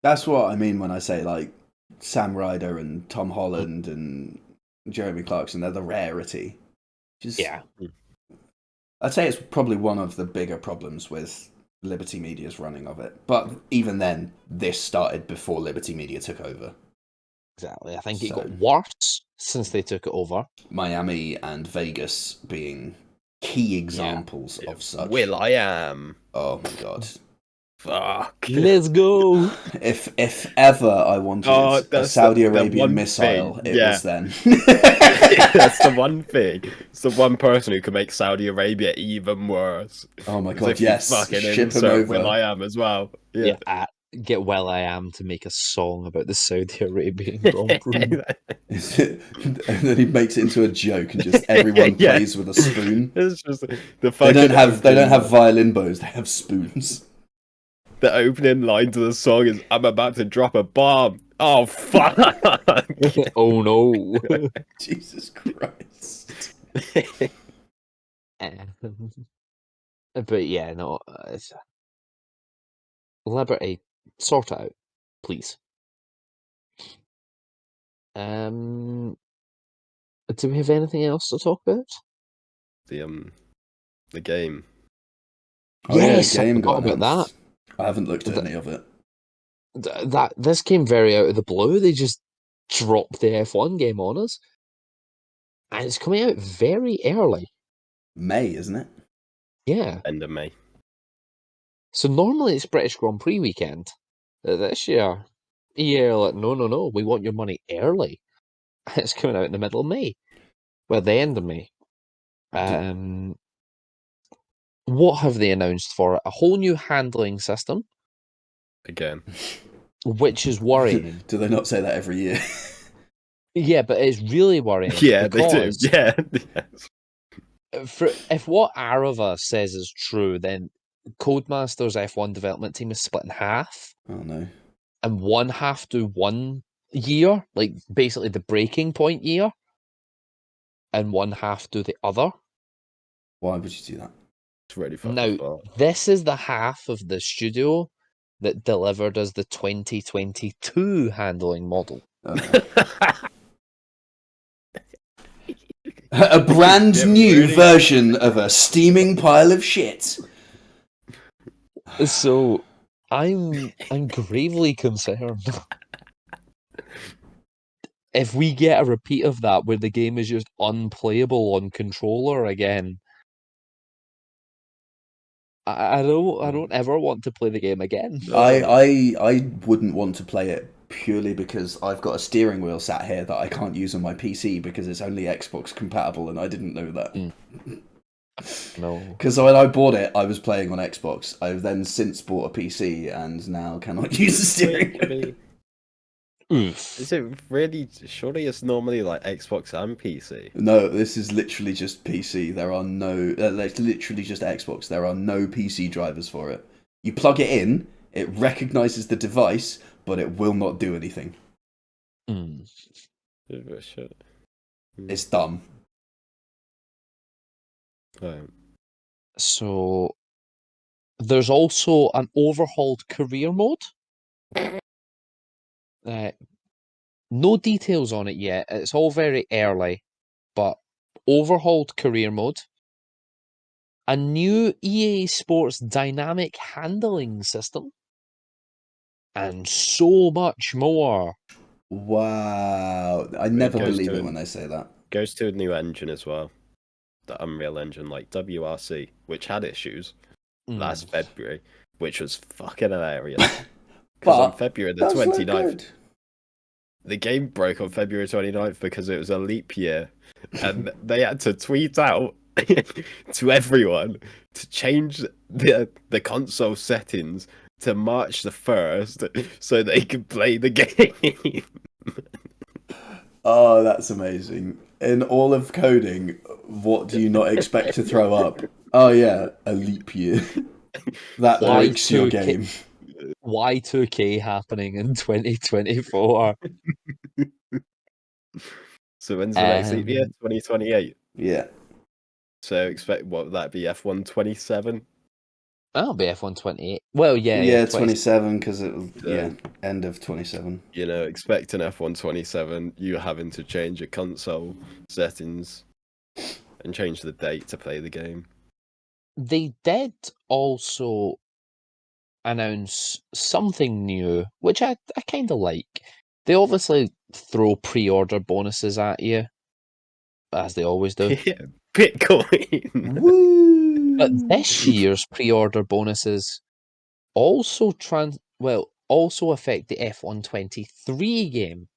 that's what I mean when I say, like, Sam Ryder and Tom Holland and Jeremy Clarkson, they're the rarity. Just, Yeah. I'd say it's probably one of the bigger problems with Liberty Media's running of it. But even then, this started before Liberty Media took over. Exactly. I think it So- got worse since they took it over. Miami and Vegas being key examples of such. Will I am. Oh my god. Fuck. Let's go! If ever I wanted a that's Saudi the Arabian one missile, thing, it yeah. was then. That's the one thing. It's the one person who can make Saudi Arabia even worse. Oh my 'Cause god, if you yes. fucking Ship him insert over. Will I am as well. Yeah. Get Will I Am to make a song about the Saudi Arabian Grand Prix. And then he makes it into a joke and just everyone Yeah. plays with a spoon. It's just the They fucking don't have opening- violin bows, they have spoons. The opening line to the song is "I'm about to drop a bomb." Oh fuck! Oh no! Jesus Christ. But yeah, no. Liberty, sort it out, please. Do we have anything else to talk about? The game. Oh Yes, yeah, I game forgot got about announced. I haven't looked at That- any of it. This came very out of the blue. They just dropped the F1 game on us, and it's coming out very early. May, isn't it? Yeah. End of May. So normally it's British Grand Prix weekend. This year, EA are like, no, we want your money early. It's coming out in the middle of May. Well, the end of May. What have they announced for it? A whole new handling system, Again. which is worrying. Do they not say that every year? Yeah, but it's really worrying. Yeah, they do. because Yeah. if what Arava says is true, then Codemasters F1 development team is split in half, Oh no. and one half do 1 year, like basically the breaking point year, and one half do the other. Why would you do that? It's really fucking Now, far. this is the half of the studio that delivered us the 2022 handling model. Oh, no. A brand Yeah, new really. version of a steaming pile of shit. So I'm gravely concerned. If we get a repeat of that where the game is just unplayable on controller again, I don't ever want to play the game again. I wouldn't want to play it purely because I've got a steering wheel sat here that I can't use on my PC because it's only Xbox compatible, and I didn't know that. No. Because when I bought it, I was playing on Xbox. I've then since bought a PC and now cannot use the steering wheel. Oof. Is it really? Surely it's normally like Xbox and PC. No, this is literally just PC. There are no. It's literally just Xbox. There are no PC drivers for it. You plug it in, it recognizes the device, but it will not do anything. Mm. Shit. It's dumb. So there's also an overhauled career mode. No details on it yet. It's all very early, but overhauled career mode. A new EA Sports dynamic handling system. And so much more. Wow. I never goes believe to it an- when they say that. Goes to a new engine as well. The Unreal Engine, like WRC, which had issues last February, which was fucking hilarious. Because on February the does look 29th, good. the game broke on February 29th because it was a leap year. And they had to tweet out to everyone to change the console settings to March the 1st so they could play the game. Oh, that's amazing. In all of coding, what do you not expect to throw up? Oh yeah, a leap year. That breaks your game. Y2K happening in 2024. So when's the next leap year? 2028. Yeah. So expect what would that be? F127? That'll be F128. Well, Yeah, 20. 27 because it was end of 27. You know, expect an F127. You having to change your console settings and change the date to play the game. They did also announce something new, which I kind of like. They obviously throw pre-order bonuses at you, as they always do. Yeah, Bitcoin. Woo! But this year's pre-order bonuses also also affect the F123 game.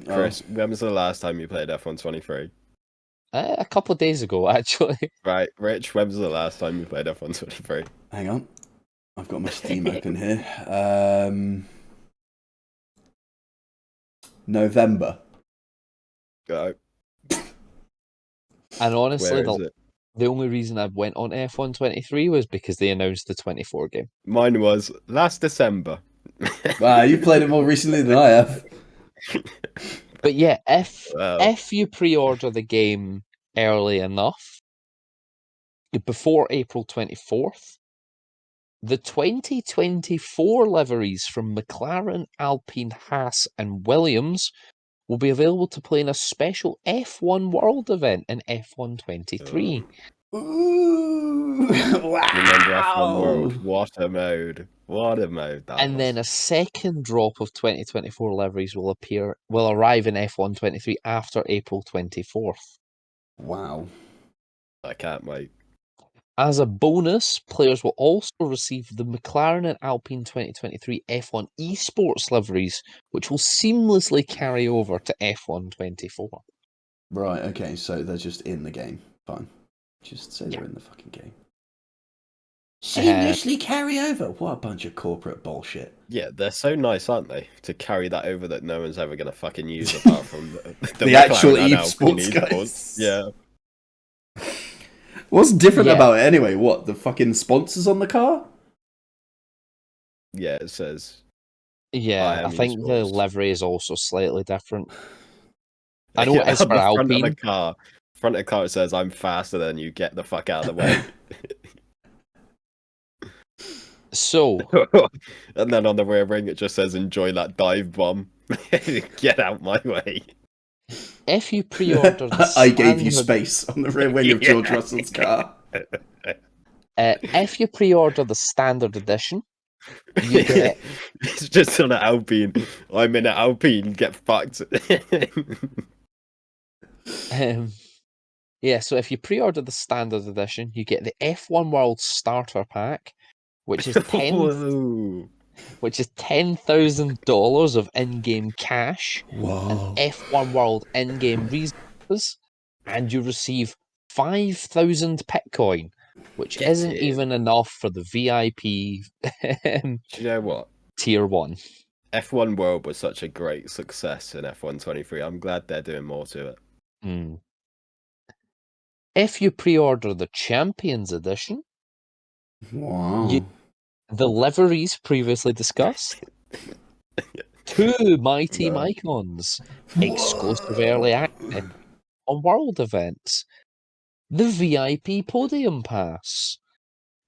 Chris, when was the last time you played F123? A couple of days ago, actually. Right, Rich, when was the last time you played F123? Hang on. I've got my Steam open here. November. Go. And honestly, Where is it? the only reason I went on F123 was because they announced the 24 game. Mine was last December. Wow, you played it more recently than I have. But yeah, Wow. if you pre-order the game early enough, before April 24th, the 2024 liveries from McLaren, Alpine, Haas, and Williams will be available to play in a special F1 World event in F123. Ooh, wow! Remember F1 World? What a mode! What a mode that And was. then a second drop of 2024 liveries will arrive in F123 after April 24th. Wow. I can't wait. As a bonus, players will also receive the McLaren and Alpine 2023 F1 esports liveries, which will seamlessly carry over to F124. Right, okay, so they're just in the game. Fine. Just say they're in the fucking game. Seamlessly carry over. What a bunch of corporate bullshit. Yeah, they're so nice, aren't they? To carry that over that no one's ever going to fucking use apart from the actual McLaren and esports Alpine guys. Yeah. What's different about it anyway? What, the fucking sponsors on the car? Yeah, it says. Yeah, I think the livery is also slightly different. I know Yeah, it's for on the Alpine. front of the car. Front of the car it says, "I'm faster than you. Get the fuck out of the way." So, and then on the rear ring it just says, "Enjoy that dive bomb. Get out my way." if you pre-order the I gave you standard- space on the rear wing of George Russell's car. if you pre-order the standard edition, you get It's just on an Alpine. I'm in an Alpine. Get fucked. yeah. So if you pre-order the standard edition, you get the F1 World Starter Pack, which is $10,000 of in-game cash, Whoa. and F1 World in-game resources, and you receive 5,000 Bitcoin, which isn't even enough for the VIP Do you know what? tier 1. F1 World was such a great success in F1 23. I'm glad they're doing more to it. Mm. If you pre-order the Champions Edition, Wow. the liveries previously discussed, 2 My Team No. icons, exclusive early access on world events, the VIP Podium Pass,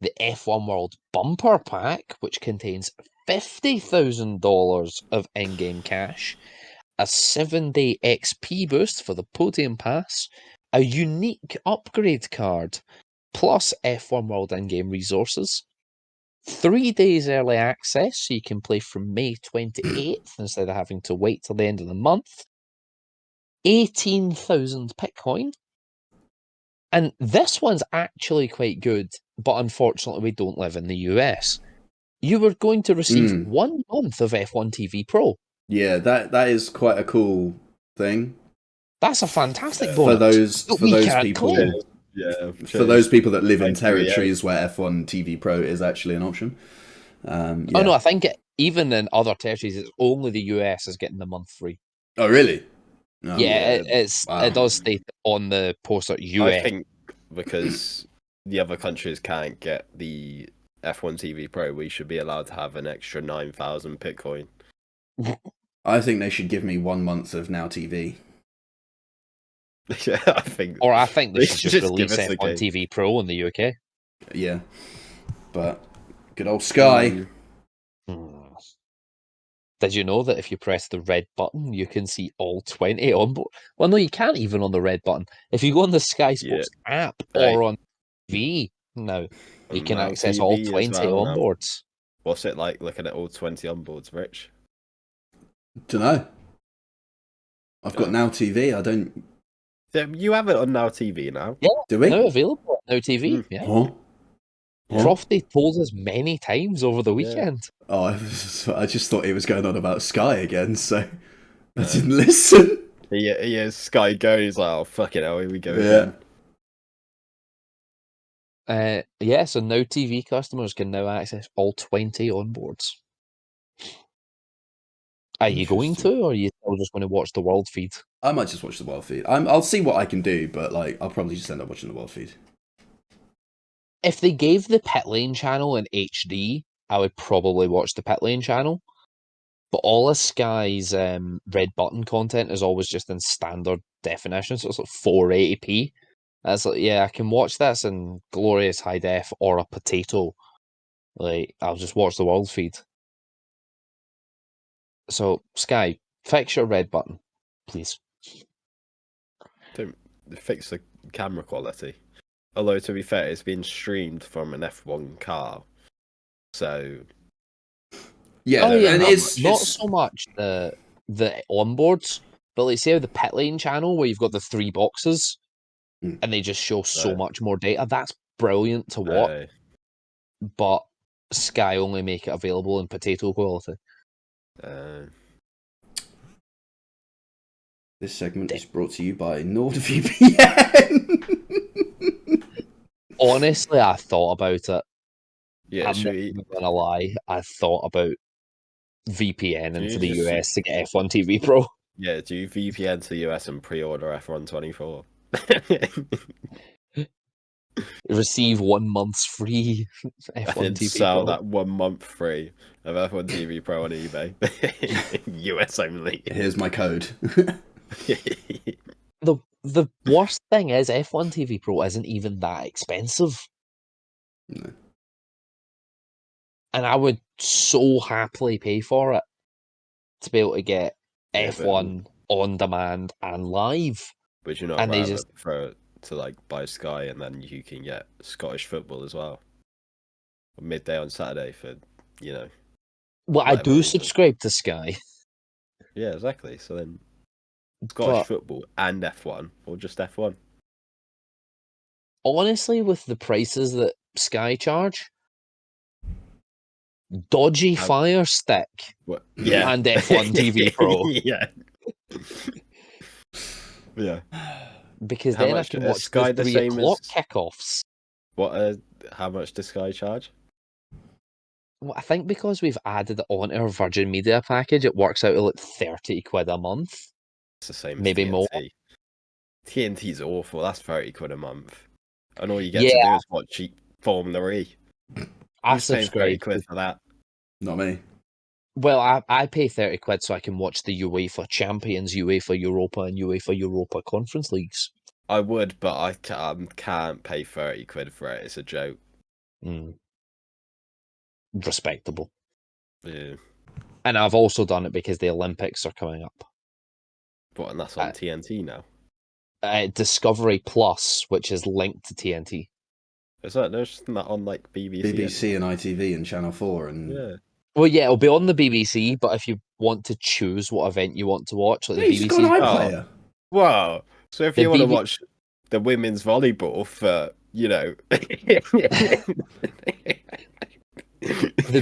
the F1 World Bumper Pack, which contains $50,000 of in-game cash, a 7-day XP boost for the Podium Pass, a unique upgrade card, plus F1 World in-game resources, 3 days early access so you can play from May 28th instead of having to wait till the end of the month, 18,000 Bitcoin, and this one's actually quite good, but unfortunately we don't live in the US. You were going to receive 1 month of F1 TV Pro. Yeah, that is quite a cool thing. That's a fantastic For bonus. for we those can't people. claim. Yeah. For those people that live in Like 3 years. territories where F1 TV Pro is actually an option. Yeah. Oh no, I think even in other territories, it's only the US is getting the month free. Oh, really? No. Yeah, Yeah. Wow. it does state on the poster US. I think because the other countries can't get the F1 TV Pro, we should be allowed to have an extra 9,000 Bitcoin. I think they should give me 1 month of Now TV. Yeah, I think. Or I think they should just give release us the F1 game. TV Pro in the UK. Yeah. But good old Sky. Hmm. Did you know that if you press the red button, you can see all 20 on board? Well, no, you can't even on the red button. If you go on the Sky Sports app or on TV now, you can Now access all TV as 20 well now. onboards. What's it like looking at all 20 onboards, Rich? Dunno. I've got Now TV. I don't. You have it on Now TV now. Yeah, Do we? now available on Now TV. Yeah. Huh? Huh? Crofty told us many times over the weekend. Oh, I just thought he was going on about Sky again, so I didn't listen. He is Sky Go. He's like, oh, fucking hell, here we go Yeah. again. Yeah, so Now TV customers can now access all 20 onboards. Are you going to, or are you still just going to watch the world feed? I might just watch the world feed. I'll see what I can do, but like I'll probably just end up watching the world feed. If they gave the pit lane channel in HD, I would probably watch the pit lane channel. But all of Sky's red button content is always just in standard definition, so it's like 480p. That's like, yeah, I can watch this in glorious high def or a potato. Like, I'll just watch the world feed. So, Sky, fix your red button, please. Don't fix the camera quality. Although, to be fair, it's been streamed from an F1 car. So. Yeah, Oh, yeah, and not so much the onboards, but like say the pit lane channel where you've got the 3 boxes and they just show so much more data. That's brilliant to watch. But Sky only make it available in potato quality. This segment is brought to you by NordVPN. Honestly, I thought about it. Yeah, I'm not even gonna lie. I thought about VPN into the US to get F1 TV Pro. Yeah, do you VPN to the US and pre-order F1 24? Receive 1 month's free F1 and TV sell Pro. that 1 month free of F1 TV Pro on eBay. US only. Here's my code. The worst thing is F1 TV Pro isn't even that expensive. No. And I would so happily pay for it to be able to get F1 on demand and live. Would you not and rather they just prefer to like buy Sky and then you can get Scottish football as well? Midday on Saturday for, you know. Well, I do subscribe to Sky. Yeah, exactly. So then Scottish football and F1 or just F1? Honestly, with the prices that Sky charge, dodgy Fire Stick yeah. and F1 TV Pro. Yeah. Yeah. Because then I can watch Sky the 3 o'clock kickoffs. How much does Sky charge? Well, I think because we've added it onto our Virgin Media package, it works out at like 30 quid a month. It's the same Maybe as more. TNT. TNT's awful. That's 30 quid a month. And all you get Yeah, to do is watch cheap Formula E. I Who's paying 30 subscribe. quid for that? Not me. Well, I pay 30 quid so I can watch the UEFA Champions, UEFA Europa, and UEFA Europa Conference Leagues. I would, but I can't pay 30 quid for it. It's a joke. Respectable. Yeah. And I've also done it because the Olympics are coming up. But and that's on TNT now. Discovery Plus, which is linked to TNT. Is that there's not on like BBC? BBC and ITV and Channel 4 and... Yeah. Well, yeah, it'll be on the BBC, but if you want to choose what event you want to watch, like No, the you just got an BBC, iPlayer. Wow. So if The you want to BB watch the women's volleyball for, you know... the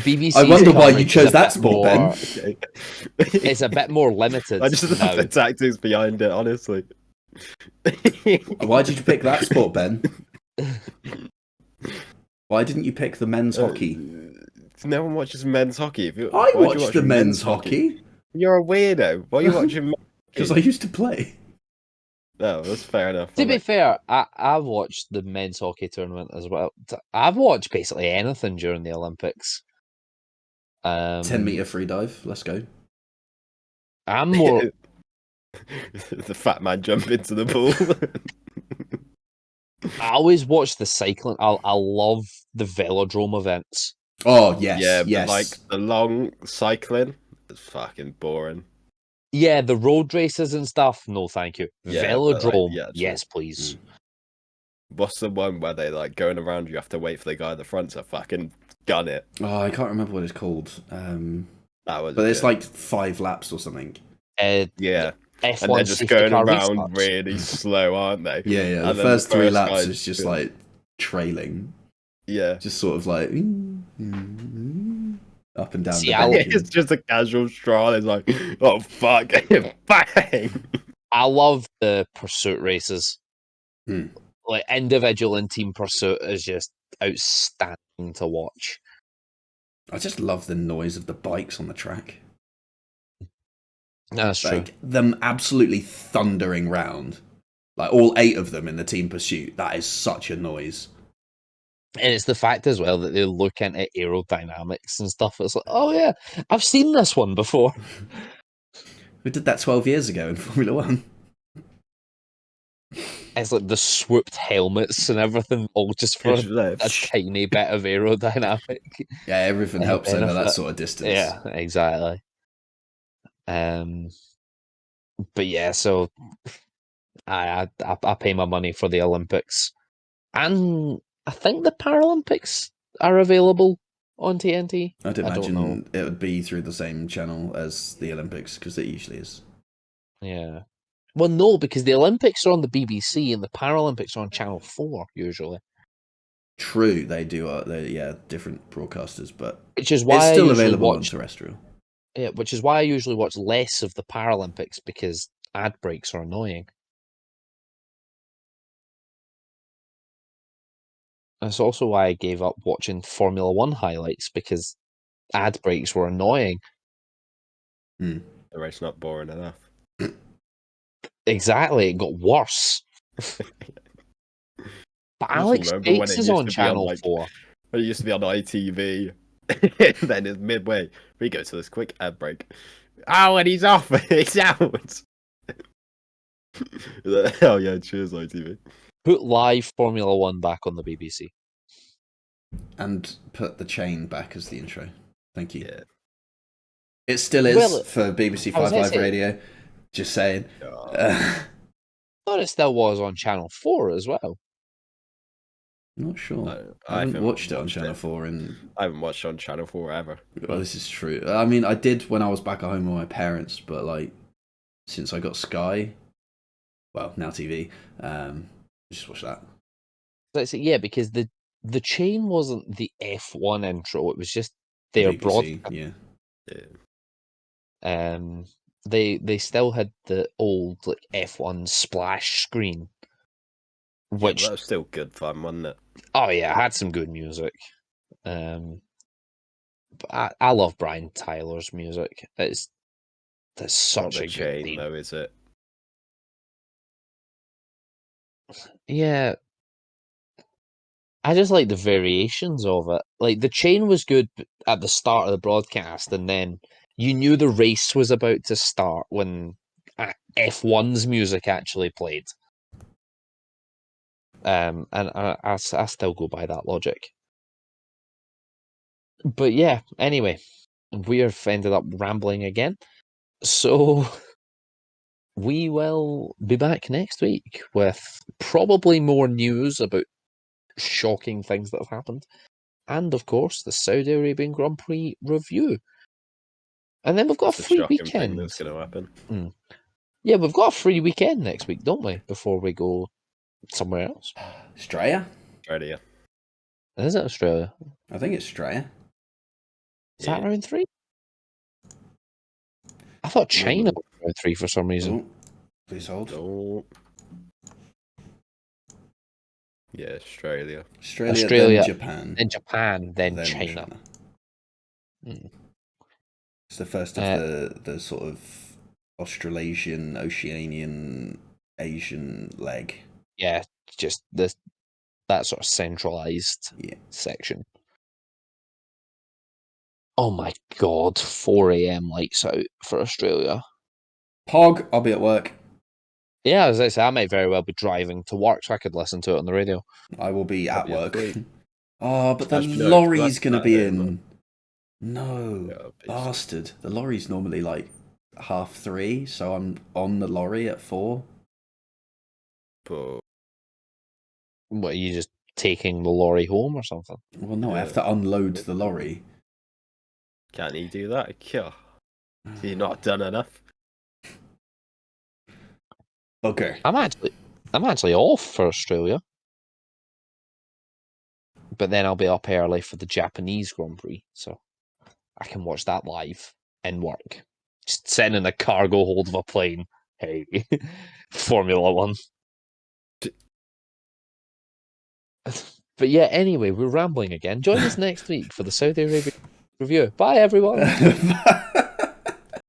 BBC. I wonder why you chose that sport, Ben. Okay. It's a bit more limited I just love now. the tactics behind it, honestly. Why did you pick that sport, Ben? Why didn't you pick the men's hockey? No one watches men's hockey. I watch the men's hockey. You're a weirdo. Why are you watching Because I used to play. No, that's fair enough. To be fair, I've watched the men's hockey tournament as well. I've watched basically anything during the Olympics. 10-meter free dive. Let's go. I'm more. The fat man jump into the pool. I always watch the cycling. I love the velodrome events. Oh, yes. Yeah, yes. but like the long cycling, it's fucking boring. Yeah, the road races and stuff. No, thank you. Yeah, but, like, Velodrome. yeah, Yes, please. What's the one where they like going around? You have to wait for the guy at the front to fucking gun it. Oh, I can't remember what it's called. That was. But it's like 5 laps or something. Yeah. F1 And they're just safety going car around restarts. really slow, aren't they? Yeah, yeah. And The then first 3 laps guy's is just good. like trailing. Yeah. Just sort of like up and down See, the I'll- bank. It's just a casual stroll. It's like, oh fuck, bang! I love the pursuit races. Hmm. Like individual and team pursuit is just outstanding to watch. I just love the noise of the bikes on the track. That's true. Like them absolutely thundering round. Like all 8 of them in the team pursuit. That is such a noise. And it's the fact as well that they look into aerodynamics and stuff. It's like, oh yeah, I've seen this one before. We did that 12 years ago in Formula 1. It's like the swooped helmets and everything, all just for a tiny bit of aerodynamic. Yeah, everything helps over that benefit. sort of distance. Yeah, exactly. But yeah, so I pay my money for the Olympics, and I think the Paralympics are available on TNT. I'd I don't know. imagine it would be through the same channel as the Olympics, because it usually is. Yeah. Well, no, because the Olympics are on the BBC and the Paralympics are on Channel 4 usually. True, they do. They're different broadcasters, but Which is why it's I still usually available on watch. terrestrial. Yeah, which is why I usually watch less of the Paralympics because ad breaks are annoying. That's also why I gave up watching Formula One highlights because ad breaks were annoying. The race not boring enough. Exactly, it got worse. But Alex remember when Gates it is used on to be on, Channel like, 4. It used to be on ITV. Then it's midway. We go to this quick ad break. Oh, and he's off. He's out. Oh yeah, cheers ITV. Put live Formula One back on the BBC. And put the chain back as the intro. Thank you. Yeah. It still is Well, for BBC I was 5 gonna Live say- Radio. Just saying. I thought it still was on Channel 4 as well. Not sure. No, I haven't watched it on watched Channel it. 4 in... I haven't watched on Channel 4 ever. Well, this is true. I mean, I did when I was back at home with my parents, but like, since I got Sky, well, now TV, just watch that. Yeah, because the chain wasn't the F1 intro; it was just their BBC, broadcast. yeah. They still had the old like F1 splash screen, Yeah, but which that was still good fun, wasn't it? oh yeah, had some good music. I love Brian Tyler's music. That's Not such the a good chain theme. though, is it? Yeah, I just like the variations of it. Like the chain was good at the start of the broadcast, and then you knew the race was about to start when F1's music actually played. And I still go by that logic. But yeah, anyway, we have ended up rambling again. So we will be back next week with probably more news about shocking things that have happened. And of course, the Saudi Arabian Grand Prix review. And then we've got That's a a free shocking weekend. thing that's going to happen. Yeah, we've got a free weekend next week, don't we? Before we go somewhere else. Australia? Australia. Is it Australia? I think it's Australia. Is that Yeah. round 3? I thought China No. was round 3 for some reason. Oh, please hold. No. Yeah, Australia. Australia, Australia, then Japan, then Japan, then China. It's the first of the sort of Australasian, Oceanian, Asian leg. Yeah, just that sort of centralized section. Oh my god, 4 a.m. lights out for Australia. Pog, I'll be at work. Yeah, as I say, I might very well be driving to work, so I could listen to it on the radio. I will be I'll at be work. asleep. Oh, but the Actually, no, lorry's that's going to be Saturday, in. No, Yeah, bastard. The lorry's normally like 3:30, so I'm on the lorry at 4. But What, are you just taking the lorry home or something? Well, no, I have Yeah. to unload the lorry. can't he do that? Yeah. He's not done enough. Okay. I'm actually off for Australia. But then I'll be up early for the Japanese Grand Prix, so I can watch that live in work. Just sitting in the cargo hold of a plane. Hey, Formula One. But yeah, anyway, we're rambling again. Join us next week for the Saudi Arabia review. Bye, everyone.